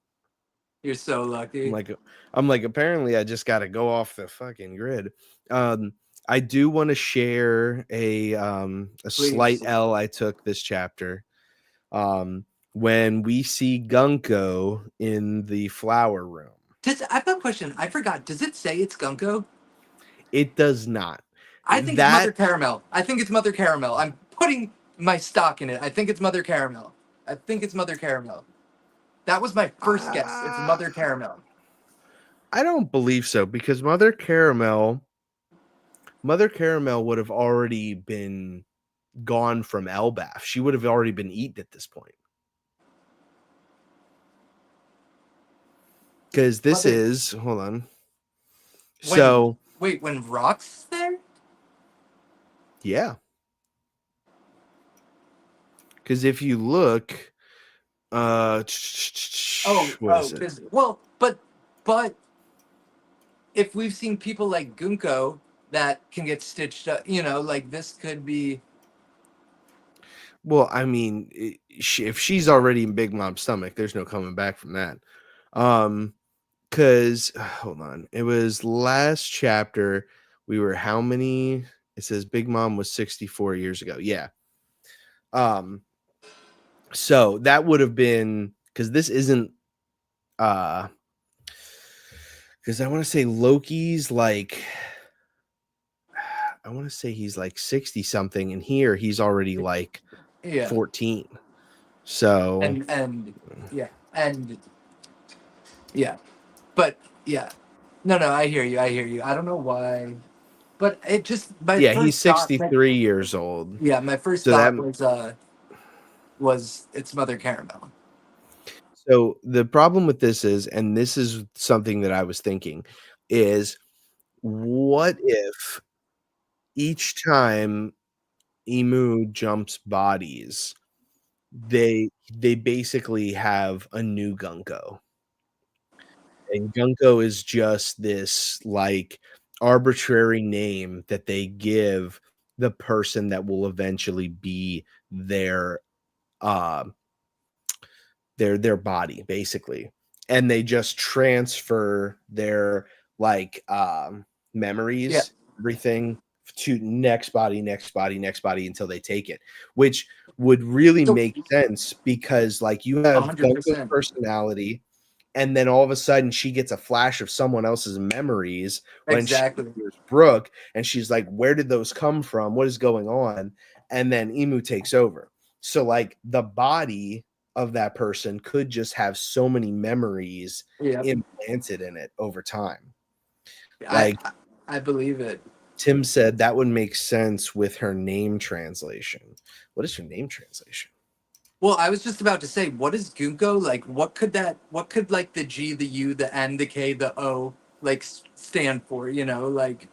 you're so I'm lucky. like I'm like, apparently I just gotta go off the fucking grid. I do want to share a slight Please. L I took this chapter. When we see Gunko in the flower room. I've got a question. I forgot. Does it say it's Gunko? It does not. I think it's Mother That Caramel. I think it's Mother Caramel. I'm putting my stock in it. I think it's Mother Caramel. I think it's Mother Caramel. That was my first guess. It's uh, Mother Caramel. I don't believe so because Mother Caramel would have already been gone from Elbaf. She would have already been eaten at this point. Because this Mother is hold on. when So Wait, when Rock's there? Yeah. Because if you look, what is it? Well, but if we've seen people like Gunko that can get stitched up, like this could be. Well, I mean, if she's already in Big Mom's stomach, there's no coming back from that. Because hold on, it was last chapter. We were how many? It says Big Mom was 64 years ago. Yeah. So that would have been because this isn't because I want to say Loki's like I want to say he's like 60 something, and here he's already like 14. So And but yeah, no, I hear you. I don't know why, but it just he's 63 years old. Yeah, my first so thought was it's Mother Caramel. So the problem with this is, and this is something that I was thinking, is what if each time Emu jumps bodies, they basically have a new Gunko. And Gunko is just this like arbitrary name that they give the person that will eventually be their their body, basically. And they just transfer their like memories, everything to next body until they take it, which would really make sense because like you have Gunko's personality, and then all of a sudden she gets a flash of someone else's memories when she hears Brooke, and she's like, where did those come from? What is going on? And then Emu takes over. So like the body of that person could just have so many memories implanted in it over time. Like I believe it. Tim said that would make sense with her name translation. What is her name translation? Well, I was just about to say, what is Gunko? Like, what could like the G, the U, the N, the K, the O, like stand for? Like.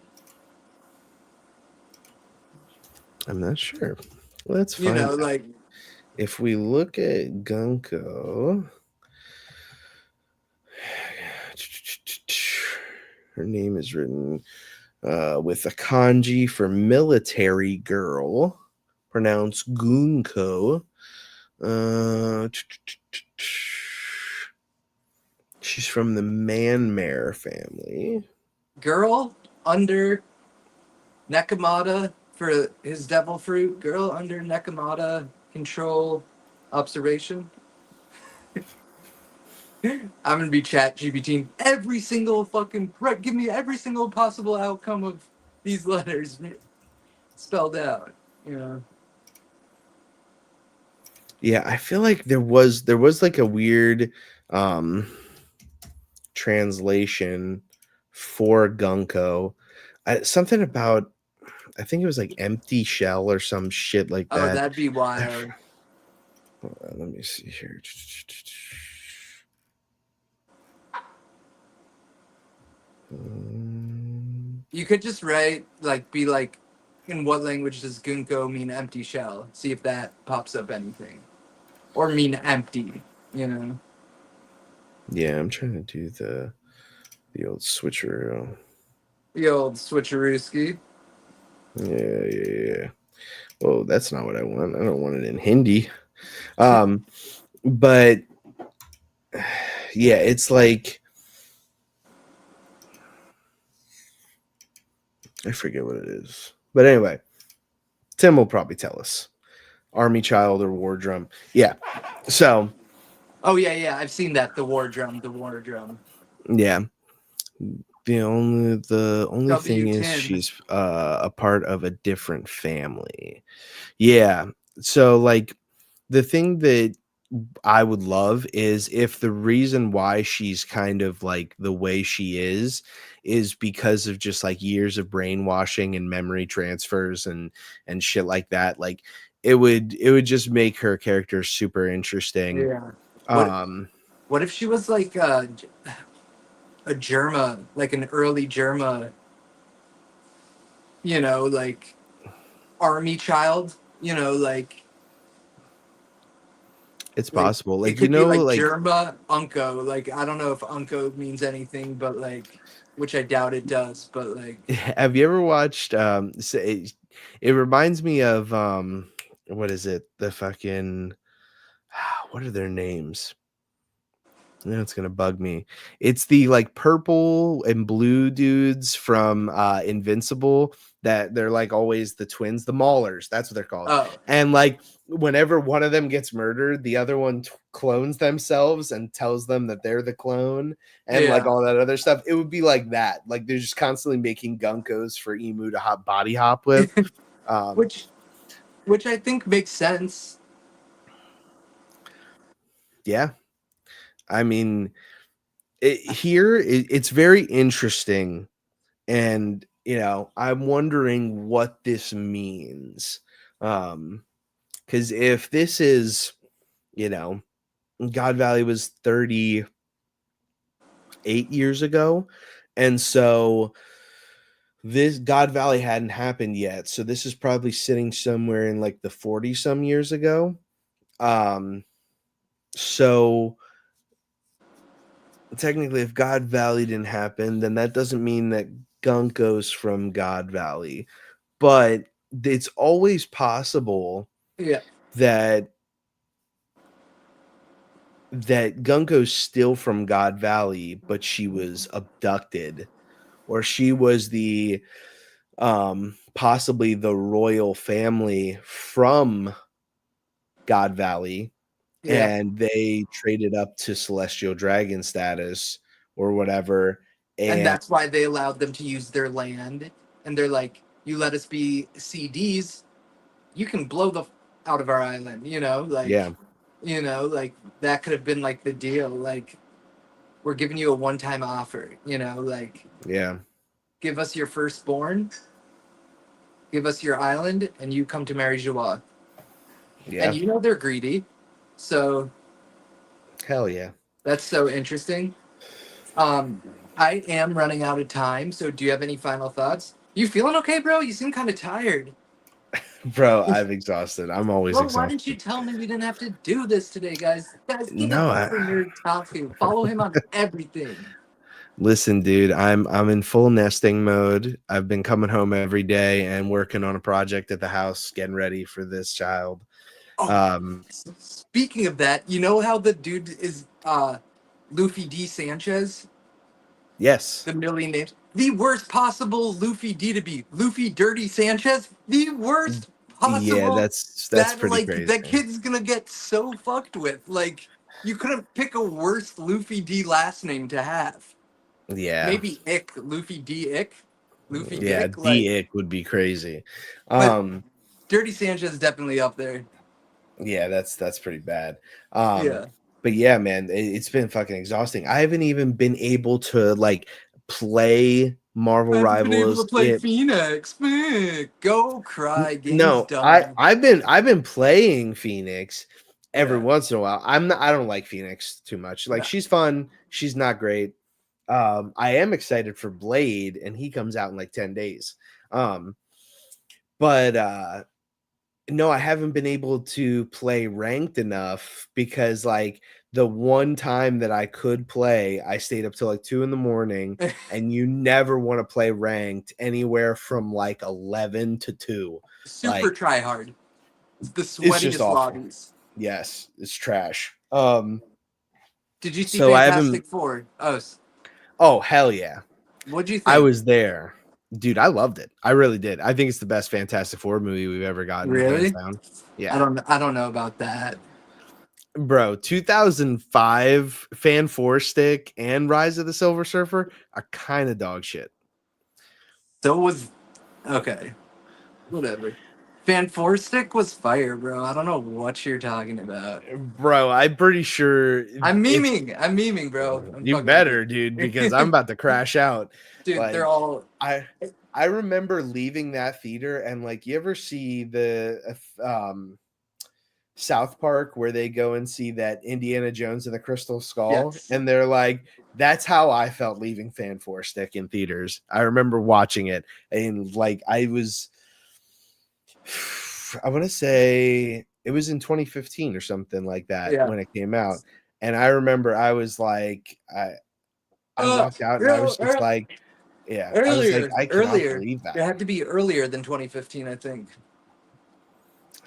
I'm not sure. Let's find out. Like. If we look at Gunko, her name is written with a kanji for military girl, pronounced Gunko. She's from the Manmare family. Girl under Nekomata for his devil fruit. Girl under Nekomata control observation. I'm gonna be chat GPT every single fucking give me every single possible outcome of these letters spelled out. Yeah, I feel like there was like a weird translation for Gunko. Something about, I think it was like empty shell or some shit like that. Oh, that'd be wild. Let me see here. You could just write be like, in what language does Gunko mean empty shell? See if that pops up anything, or mean empty. Yeah, I'm trying to do the old switcheroo. The old switcherooski. Yeah. Well, that's not what I want. I don't want it in Hindi. But yeah, it's like I forget what it is. But anyway, Tim will probably tell us. Army Child or War Drum. Yeah. So. Oh yeah. I've seen that. The War Drum. Yeah. The only thing is she's a part of a different family. Yeah. So like the thing that I would love is if the reason why she's kind of like the way she is because of just like years of brainwashing and memory transfers and shit like that. Like it would just make her character super interesting. Yeah. What if she was like a Germa, like an early Germa like army child, like It's possible. it Like, could be like like Germa Unco. Like I don't know if Unco means anything, but like which I doubt it does, but like have you ever watched it reminds me of what is it? The fucking what are their names? It's gonna bug me. It's the like purple and blue dudes from Invincible that they're like always the twins, the Maulers. That's what they're called. oh And like whenever one of them gets murdered, the other one clones themselves and tells them that they're the clone and like yeah. all that other stuff. It would be like that. Like they're just constantly making Gunkos for Emu to body hop with. Um, which I think makes sense. yeah. I mean, it's very interesting, and I'm wondering what this means, because if this is, God Valley was 38 years ago, and so this God Valley hadn't happened yet, so this is probably sitting somewhere in like the 40 some years ago. So technically, if God Valley didn't happen, then that doesn't mean that Gunk goes from God Valley, but it's always possible Yeah. that Gunko's still from God Valley, but she was abducted, or she was the possibly the royal family from God Valley, Yeah. and they traded up to celestial dragon status or whatever. And And that's why they allowed them to use their land. And they're like, you let us be CDs, you can blow the out of our island, yeah, like that could have been like the deal. Like, we're giving you a one-time offer, like yeah, give us your firstborn, give us your island, and you come to marry Joie. And yeah, they're greedy. So hell yeah. that's so interesting. Um, I am running out of time, so do you have any final thoughts? You feeling okay, bro? You seem kind of tired. Bro, I'm exhausted. I'm always Bro, why didn't you exhausted. tell me we didn't have to do this today, guys? Guys, give it No, up for Nerd Talking. Follow him on everything. listen, dude, I'm in full nesting mode. I've been coming home every day and working on a project at the house, getting ready for this child. Oh, speaking of that, you know how the dude is Luffy D. Sanchez? Yes. The million names. The worst possible Luffy D to be. Luffy Dirty Sanchez? The worst Yeah, possible. that's pretty Like, crazy. that kid's gonna get so fucked with. Like, you couldn't pick a worse Luffy D last name to have. Yeah. Maybe Ick, Luffy D. Ick, Luffy Yeah, Dick. Like, D-Ick would be crazy. but Dirty Sanchez is definitely up there. Yeah, that's pretty bad. Yeah. But yeah, man, it's been fucking exhausting. I haven't even been able to like play Marvel I haven't been able Rivals. to play Phoenix. Go cry. Game's No, done. I've been playing Phoenix every Yeah. once in a while. I don't like Phoenix too much. Like No. she's fun, she's not great. I am excited for Blade, and he comes out in like 10 days. But no, I haven't been able to play ranked enough because like the one time that I could play, I stayed up till like 2 a.m, and you never want to play ranked anywhere from like 11 to 2. Super Like try hard. It's the it's just sweatiest awful. lobbies. Yes, it's trash. Did you see So I haven't. Fantastic Four? Oh, Oh hell yeah, what'd you I think? was there, dude. I loved it. I really did. I think it's the best Fantastic Four movie we've ever gotten, hands Really? down. I Yeah, don't know about that. bro. 2005 Fan Four Stick and Rise of the Silver Surfer are kind of dog shit. So was okay. Whatever. Fan Four Stick was fire, bro. I don't know what you're talking about. Bro, I'm pretty sure I'm it's memeing, bro. I'm you fucking with better, dude, because I'm about to crash out. Dude, they're Like all I remember leaving that theater, and like you ever see the South Park where they go and see that Indiana Jones and the Crystal Skull, Yes. and they're like, that's how I felt leaving Fan Four Stick in theaters. I remember watching it, and like I was, I want to say it was in 2015 or something like that Yeah. when it came out, and I remember I was like, I walked out and I was just like, yeah, I was like, I cannot Earlier. believe It that. had to be earlier than 2015, I think.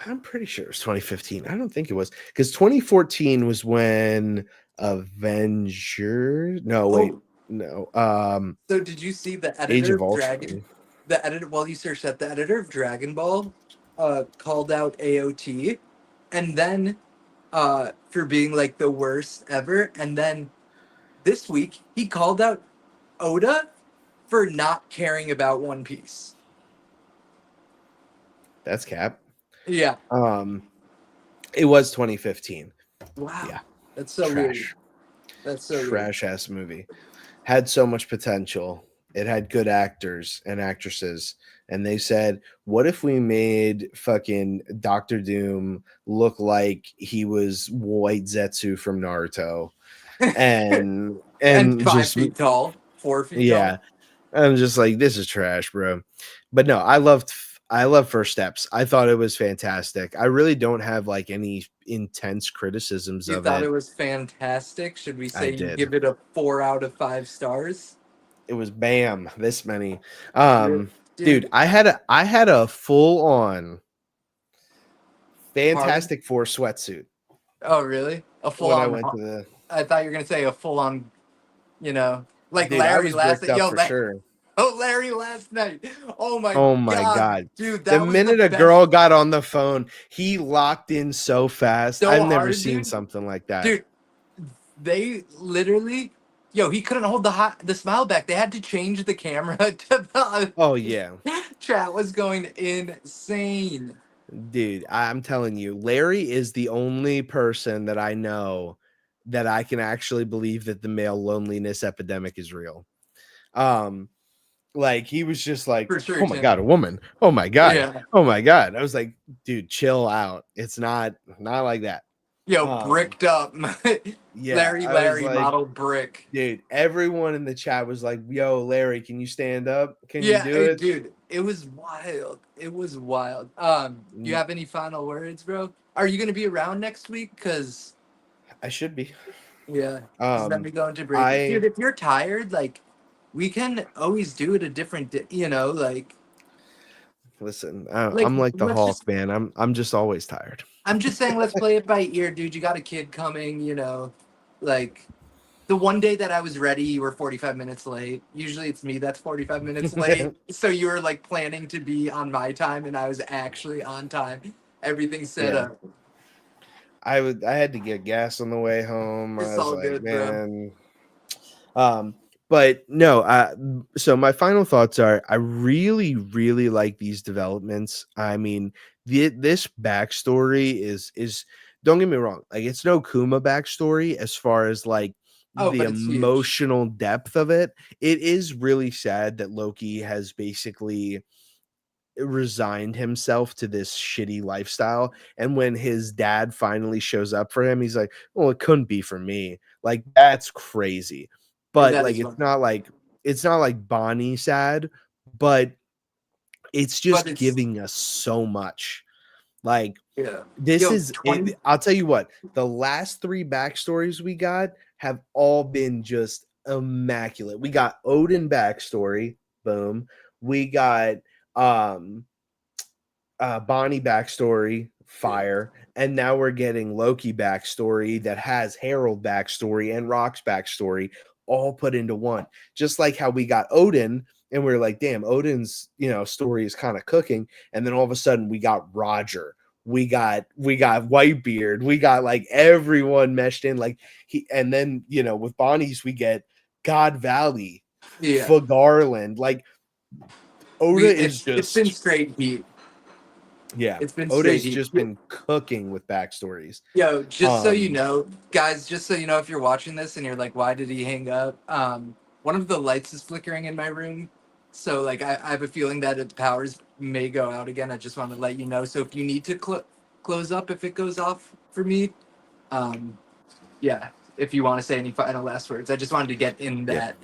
I'm pretty sure it was 2015. I don't think it was because 2014 was when Avengers. No, wait, Oh, no. so did you see the Age editor of of Dragon? Ultron. The editor, while you searched that, the editor of Dragon Ball called out AOT, and then for being like the worst ever, and then this week he called out Oda for not caring about One Piece. That's Cap. Yeah. It was 2015. Wow. Yeah. That's so weird. Trash. That's so weird. Trash ass movie. Had so much potential. It had good actors and actresses. And they said, what if we made fucking Doctor Doom look like he was White Zetsu from Naruto? And And 5 just feet tall, 4 feet yeah. tall. I'm just like, this is trash, bro. But no, I love First Steps. I thought it was fantastic. I really don't have like any intense criticisms You of thought it. it was fantastic. Should we say you did. give it a 4 out of 5 stars? It was bam, this many. Dude, Dude, I had a full on Fantastic Four sweatsuit. Oh, really? A full when I on. went to the. I thought you were gonna say a full on. You know, like Dude, Larry last bricked night. up for sure. Oh, Larry last night. Oh my God. Dude, the minute a girl got on the phone, he locked in so fast. So I've never hard, seen dude. something like that. Dude, they literally, he couldn't hold the smile back. They had to change the camera to the. Oh yeah. Chat was going insane. Dude, I'm telling you, Larry is the only person that I know that I can actually believe that the male loneliness epidemic is real. Like he was just like, For sure, oh my Tim. God, a woman. Oh my God. Yeah. Oh my God. I was like, dude, chill out. It's not like that. Bricked up. Yeah, Larry like, model brick. Dude, everyone in the chat was like, yo, Larry, can you stand up? Can you do it? Dude, it was wild. It was wild. Do you have any final words, bro? Are you gonna be around next week? Cause I should be. Yeah. Let me go into break. Dude, if you're tired, like we can always do it a different day, like. Listen, I'm like the Hulk, man. I'm just always tired. I'm just saying, let's play it by ear, dude. You got a kid coming, like the one day that I was ready, you were 45 minutes late. Usually it's me that's 45 minutes late. So you were like planning to be on my time and I was actually on time. Everything's set up. I had to get gas on the way home. It's I was all like, good, man. But no, so my final thoughts are I really, really like these developments. I mean, this backstory is don't get me wrong, like it's no Kuma backstory as far as like the emotional depth of it. It is really sad that Loki has basically resigned himself to this shitty lifestyle, and when his dad finally shows up for him, he's like, well, it couldn't be for me. Like that's crazy. But like it's not like Bonnie sad, but it's just giving us so much. Like I'll tell you what, the last 3 backstories we got have all been just immaculate. We got Odin backstory, boom. We got Bonnie backstory, fire, and now we're getting Loki backstory that has Harold backstory and Rock's backstory all put into one. Just like how we got Odin and we are like, damn, Odin's story is kind of cooking, and then all of a sudden we got Roger, we got Whitebeard, we got like everyone meshed in, like and then with Bonnie's we get God Valley, for Garland, like Oda it's been straight heat. Yeah, it's been Oda's just been cooking with backstories. Yo, just so you know, guys, just so you know, if you're watching this and you're like, why did he hang up? One of the lights is flickering in my room, so like I have a feeling that its powers may go out again. I just want to let you know. So if you need to close up if it goes off for me. Yeah, if you want to say any final last words, I just wanted to get in Yeah. that.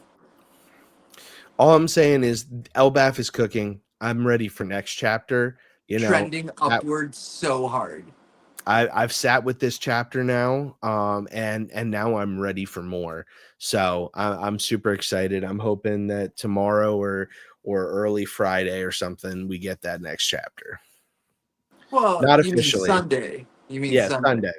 All I'm saying is Elbaf is cooking. I'm ready for next chapter. You know, Trending upwards so hard. I've sat with this chapter now, and now I'm ready for more. So I'm super excited. I'm hoping that tomorrow or early Friday or something we get that next chapter. Well, Not you mean officially. Sunday. You mean Yeah, Sunday. Sunday.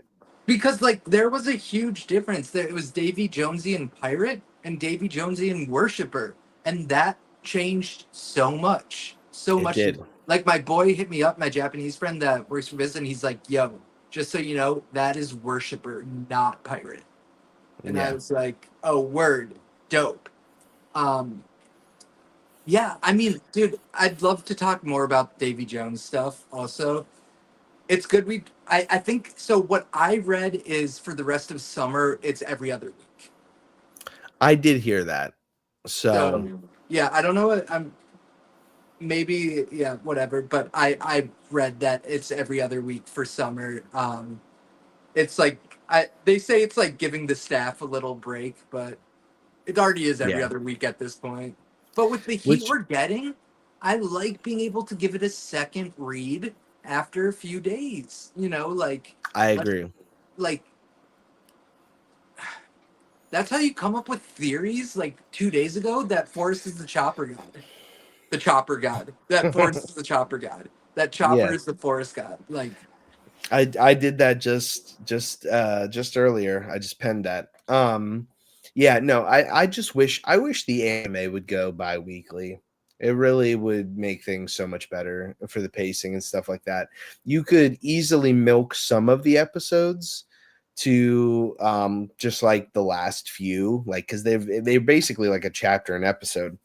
Because like there was a huge difference. There it was Davy Jonesy and Pirate and Davy Jonesy and Worshipper. And that changed so much. So It much. did. Like my boy hit me up, my Japanese friend that works for Viz, and he's like, yo, just so you know, that is Worshipper, not Pirate. And I Yeah. was like, oh word, dope. Um yeah, I mean, dude, I'd love to talk more about Davy Jones stuff also. It's good. I think so. What I read is for the rest of summer, it's every other week. I did hear that. So So yeah, I don't know. I'm maybe yeah, whatever. But I read that it's every other week for summer. It's like they say it's like giving the staff a little break, but it already is every yeah. other week at this point. But with the heat Which we're getting, I like being able to give it a second read after a few days. You know, I let- agree. like that's how you come up with theories like 2 days ago that Forrest is the chopper god. The chopper god. That Forrest is the chopper god. That chopper Yeah. is the forest god. Like I did that just earlier. I just penned that. Yeah, no, I wish the anime would go bi-weekly. It really would make things so much better for the pacing and stuff like that. You could easily milk some of the episodes to just like the last few, like because they're basically like a chapter an episode.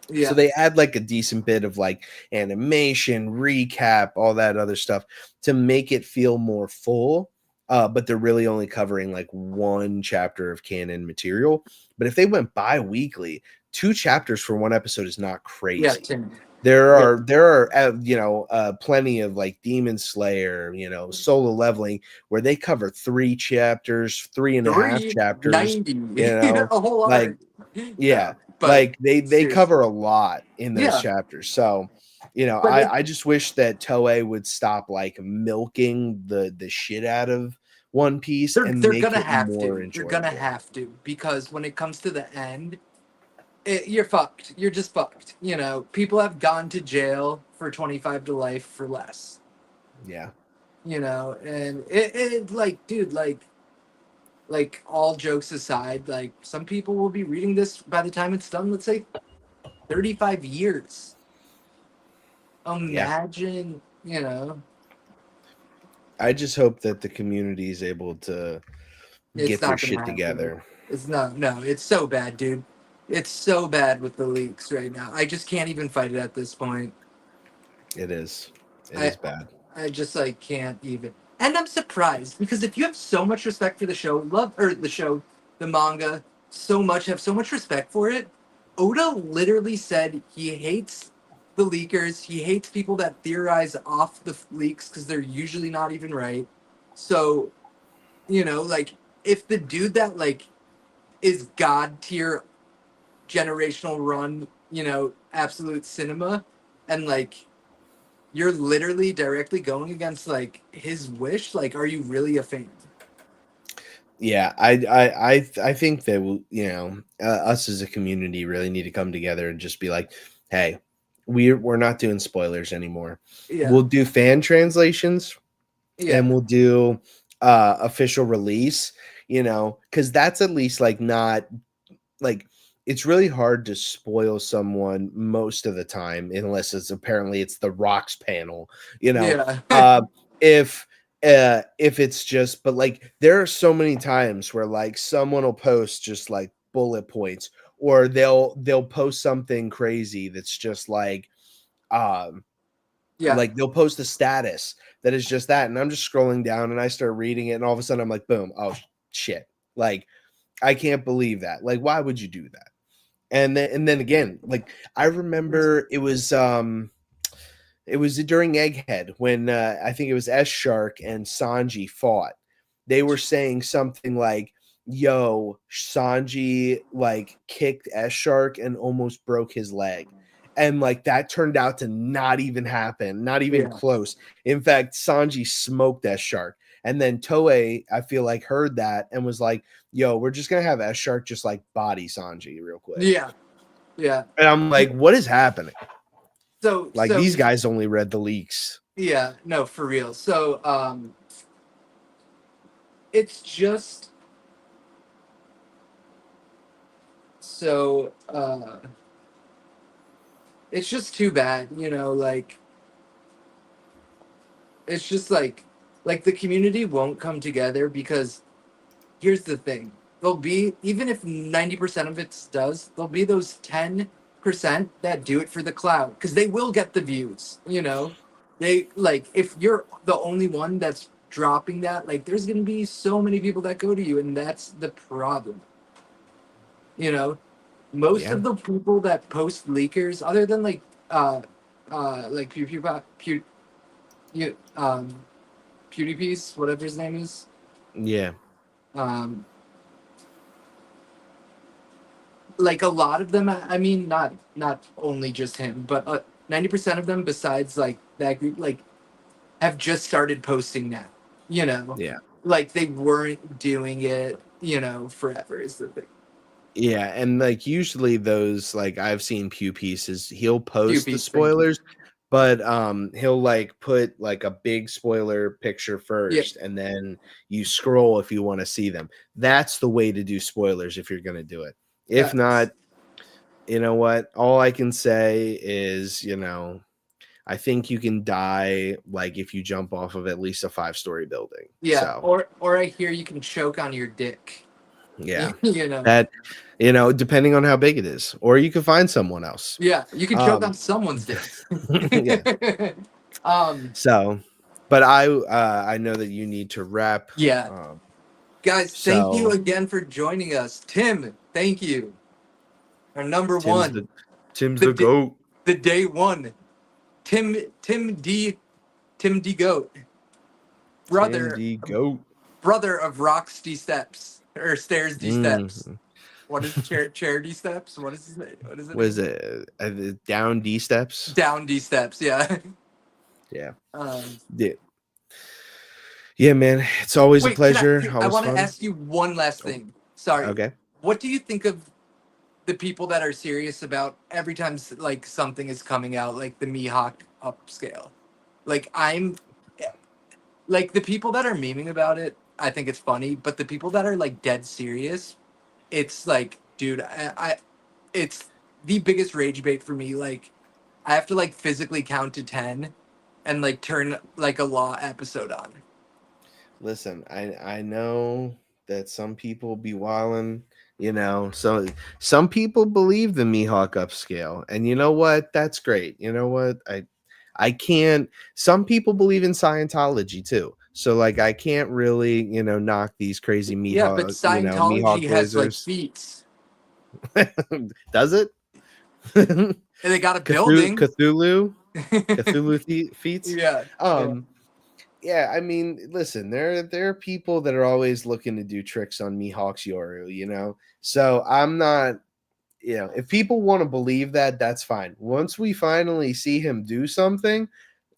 So yeah. they add like a decent bit of like animation, recap, all that other stuff to make it feel more full. But they're really only covering like one chapter of canon material. But if they went bi-weekly, 2 chapters for one episode is not Yeah, crazy. Tim. There Yeah. are plenty of like Demon Slayer, solo leveling where they cover 3 chapters, three and a half chapters, 390. A whole like arc. yeah, No, but like they seriously. cover a lot in those Yeah. chapters. So, But I just wish that Toei would stop like milking the shit out of One Piece and they're make gonna it have more to. They're gonna enjoyable. have to because when it comes to the end, you're fucked. You're just fucked. People have gone to jail for 25 to life for less. Yeah. And it like, dude, like all jokes aside, like some people will be reading this by the time it's done. Let's say 35 years. Yeah. Imagine, I just hope that the community is able to it's get their not gonna shit happen. together. It's not. No, it's so bad, dude. It's so bad with the leaks right now. I just can't even fight it at this point. It is. It I is bad. I just like can't even. And I'm surprised because if you have so much respect for the show, the manga, have so much respect for it. Oda literally said he hates the leakers. He hates people that theorize off the leaks because they're usually not even right. So, like if the dude that like is god tier generational run, absolute cinema, and like you're literally directly going against like his wish. Like, are you really a fan? Yeah, I think that us as a community really need to come together and just be like, hey, we're not doing spoilers anymore. Yeah, We'll do fan translations and yeah, we'll do official release, because that's at least like not like it's really hard to spoil someone most of the time unless it's the rocks panel, yeah, uh, if it's just but like there are so many times where like someone will post just like bullet points or they'll post something crazy that's just um yeah. they'll post a status that is just that and I'm just scrolling down and I start reading it and all of a sudden I'm like boom, oh shit, like I can't believe that, like why would you do that? And then again, like I remember it was It was during Egghead when I think it was S Shark and Sanji fought. They were saying something like, "Yo, Sanji like kicked S Shark and almost broke his leg." And like that turned out to not even happen, not even Yeah. close. In fact, Sanji smoked S Shark. And then Toei, I feel like, heard that and was like, "Yo, we're just gonna have S Shark just like body Sanji real quick." Yeah. Yeah. And I'm like, "What is happening?" Like So these guys only read the leaks. yeah, no, for real. So it's just so it's just too bad, like it's just like the community won't come together because here's the thing. There'll be, even if 90% of it does, there'll be those 10% that do it for the cloud because they will get the views. They like, if you're the only one that's dropping that, like, there's going to be so many people that go to you, and that's the problem. You know, most Yeah. of the people that post leakers, other than like you, PewDiePie's, whatever his name is, Yeah. um, like a lot of them, I mean, not only just him, but 90% of them besides like that group, like, have just started posting now, Yeah. like they weren't doing it, forever is the thing. Yeah. And like usually those, like I've seen Pew Pieces, he'll post the Pew thank you. spoilers, but he'll like put like a big spoiler picture Yeah, first and then you scroll if you want to see them. That's the way to do spoilers if you're gonna do it. If facts. not, you know what? All I can say is, I think you can die like if you jump off of at least a 5-story building. Yeah, So or I hear you can choke on your dick. yeah. you know That depending on how big it is. Or you can find someone else. yeah, you can choke on Um someone's dick. yeah. um So but I know that you need to wrap. yeah, guys, thank you So again for joining us. Tim, thank you. Our number Tim's one, the Tim's the the goat. the day one, Tim D Goat, Tim brother D goat. brother of Rocks D Steps, or Stairs D Steps. Mm. What is Charity Steps? What is his name? What is it Was again? it down D steps? Down D Steps. Yeah. Yeah. um, Yeah. Yeah, man. It's always a Wait, can pleasure. I Always want to fun. ask you one last Oh, thing. Sorry. okay. What do you think of the people that are serious about every time like something is coming out, like the Mihawk upscale? Like, like, the people that are memeing about it, I think it's funny, but the people that are like dead serious, it's like, dude, it's the biggest rage bait for me. Like, I have to like physically count to 10 and like turn like a Law episode on. Listen, I know that some people be wilding, so some people believe the Mihawk upscale, and you know what? That's great. You know what? I can't. Some people believe in Scientology too, so like I can't really knock these crazy Yeah, but Mihawk Scientology Mihawk has like wizards. feats. Does it? And they got a building. Cthulhu feats. Yeah, yeah, Um, yeah, I mean, listen, there are people that are always looking to do tricks on Mihawk's Yoru. So I'm not, if people want to believe that, that's fine. Once we finally see him do something,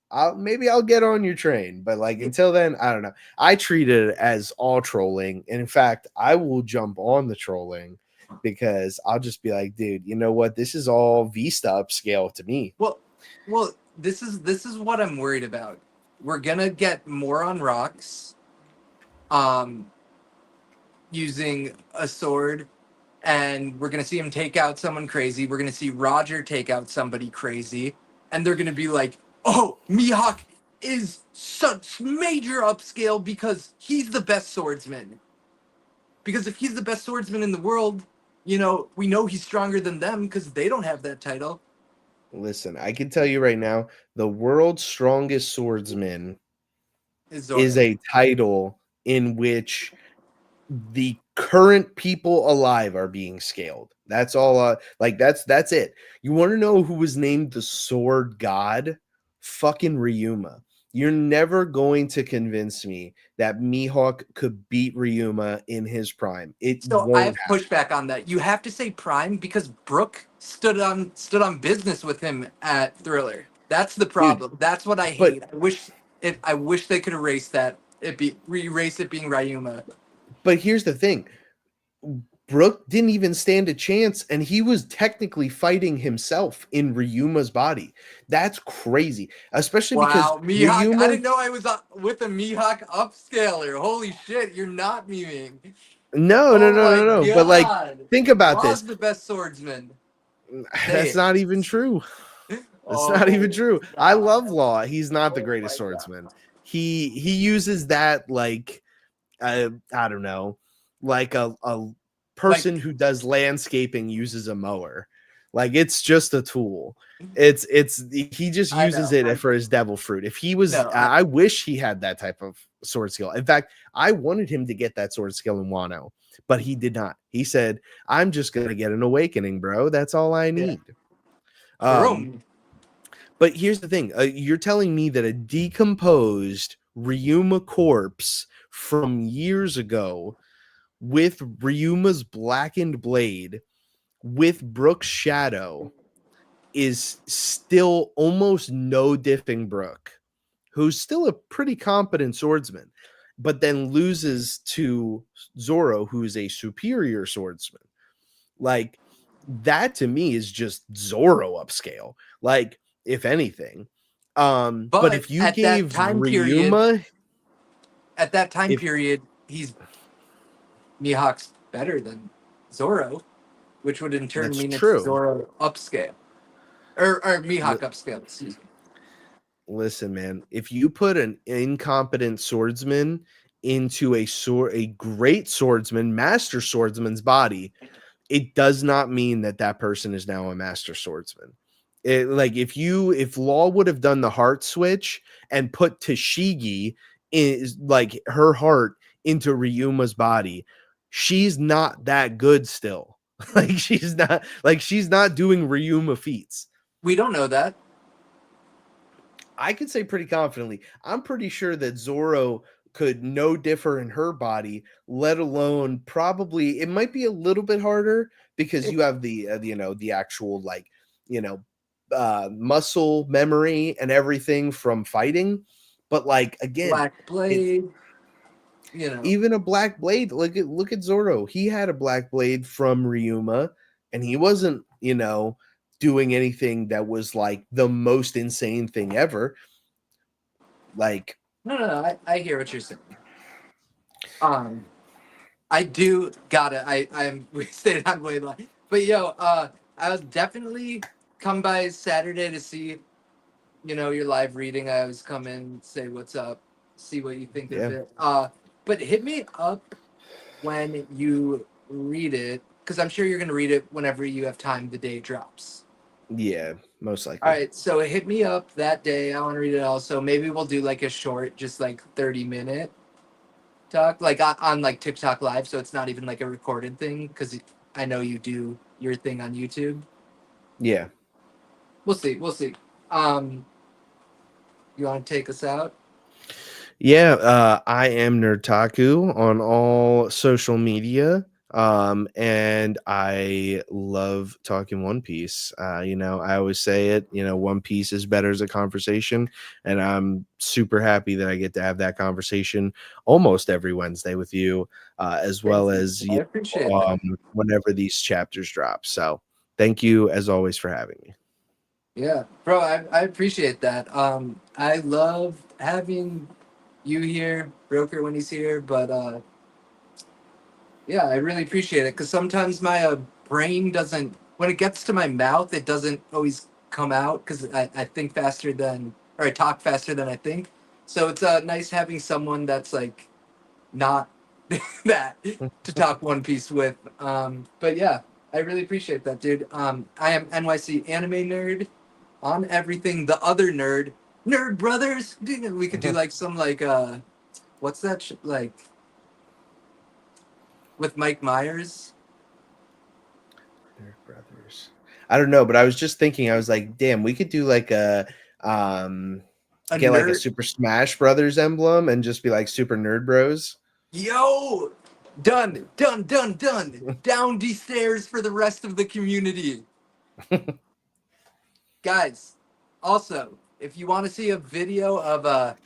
I'll get on your train. But like until then, I don't know. I treat it as all trolling. And in fact, I will jump on the trolling because I'll just be like, dude, you know what? This is all Vista upscale to me. well, this is what I'm worried about. We're gonna get more on rocks, um, using a sword, and we're gonna see him take out someone crazy. We're gonna see Roger take out somebody crazy, and they're gonna be like, "Oh, Mihawk is such major upscale because he's the best swordsman." Because if he's the best swordsman in the world, we know he's stronger than them because they don't have that title. Listen, I can tell you right now, the world's strongest swordsman Is is Zoro. a title in which the current people alive are being scaled. That's all. Like that's it. You want to know who was named the Sword God? fucking Ryuma. You're never going to convince me that Mihawk could beat Ryuma in his prime. It So I won't have pushback on that. You have to say prime because Brooke stood on business with him at Thriller. That's the dude. problem. That's what I But hate. I wish they could erase that. Erase it being Ryuma. here's the thing. Brooke didn't even stand a chance, and he was technically fighting himself in Ryuma's body. That's crazy, especially because Wow, Mihawk! I Ryuma. didn't know I was with a Mihawk upscaler. Holy shit, you're not memeing. No, no, Oh no, my no, no. But like, god, think about Law's this. the best swordsman. Say That's it. not even true. That's not even Oh true. I love god. Law. He's not the Oh greatest my god. swordsman. He uses that like I don't know, like a person Like who does landscaping uses a mower. Like it's just a tool. It's he just I uses know. it for his devil fruit. If he was, No, I wish he had that type of sword skill. In fact, I wanted him to get that sword skill in Wano, but he did not. He said, "I'm just gonna get an awakening, bro. That's all I yeah. need." Um, Vroom. but here's the thing: you're telling me that a decomposed Ryuma corpse from years ago, with Ryuma's blackened blade, with Brook's shadow, is still almost no diffing Brook, who's still a pretty competent swordsman, but then loses to Zoro, who's a superior swordsman. Like that to me is just Zoro upscale. Like, if anything. But But if you gave at that time if period, he's Mihawk's better than Zoro, which would in turn that's mean it's true, Zoro upscale. Or Mihawk upscale, excuse me. listen, man, if you put an incompetent swordsman into a great swordsman, master swordsman's body, it does not mean that that person is now a master swordsman. Like if Law would have done the heart switch and put Tashigi is like her heart into Ryuma's body, she's not that good still. She's not doing Ryuma feats. We don't know that. I could say pretty confidently. I'm pretty sure that Zoro could no differ in her body, let alone probably it might be a little bit harder because you have the actual like you know muscle memory and everything from fighting. But like again, Black it's Blade, you know. even a black blade. Look at Zoro. He had a black blade from Ryuma, and he wasn't doing anything that was like the most insane thing ever. Like, No. I hear what you're saying. I do gotta. I'm we stayed on way long, but I was definitely come by Saturday to see, your live reading. I always come in, say what's up, see what you think of yeah, it. But hit me up when you read it, because I'm sure you're gonna read it whenever you have time. The day it drops. yeah, most All likely. right, so hit me up that day. I want to read it all. So maybe we'll do like a short, just like 30-minute talk, like on like TikTok live. So it's not even like a recorded thing, because I know you do your thing on YouTube. Yeah. We'll see. We'll see. You want to take us out? Yeah, I am Nerdtaku on all social media. And I love talking One Piece. I always say it, One Piece is better as a conversation, and I'm super happy that I get to have that conversation almost every Wednesday with you, as well Thank you. as I appreciate that. whenever these chapters drop. So thank you as always for having me. Yeah, bro, I appreciate that. I love having you here, Broker, when he's here, but yeah, I really appreciate it, because sometimes my brain doesn't, when it gets to my mouth, it doesn't always come out, because I think faster than, or I talk faster than I think. So it's nice having someone that's like not that to talk One Piece with. But yeah, I really appreciate that, dude. I am NYC anime nerd on everything. The other nerd, Nerd Brothers. Dude, we could do like some like what's that like with Mike Myers? Nerd Brothers. I don't know, but I was just thinking, I was like, damn, we could do like a A Get like a nerd. Super Smash Brothers emblem and just be like Super Nerd Bros. Yo, done. Down the stairs for the rest of the community. Guys, also, if you want to see a video of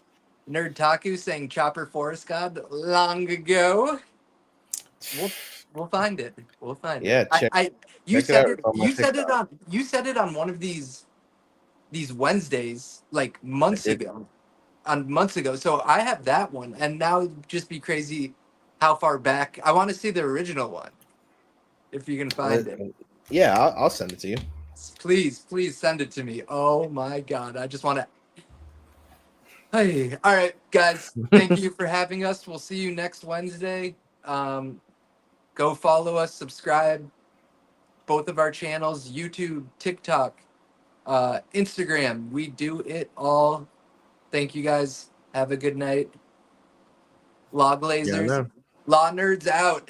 Nerd Taku saying Chopper Forest God long ago, we'll find it. We'll find it. Yeah, check You check it out. said it. It's on my TikTok. You said it on one of these Wednesdays like months did. ago. Months ago. So I have that one, and now it'd just be crazy how far back. I want to see the original one. If you can find it. Yeah, I'll send it to you. Please send it to me. Oh my god, I just want to. Hey, all right, guys. Thank you for having us. We'll see you next Wednesday. Go follow us, subscribe, both of our channels: YouTube, TikTok, Instagram. We do it all. Thank you, guys. Have a good night. Law Yeah, Glazers, no. Law Nerds out.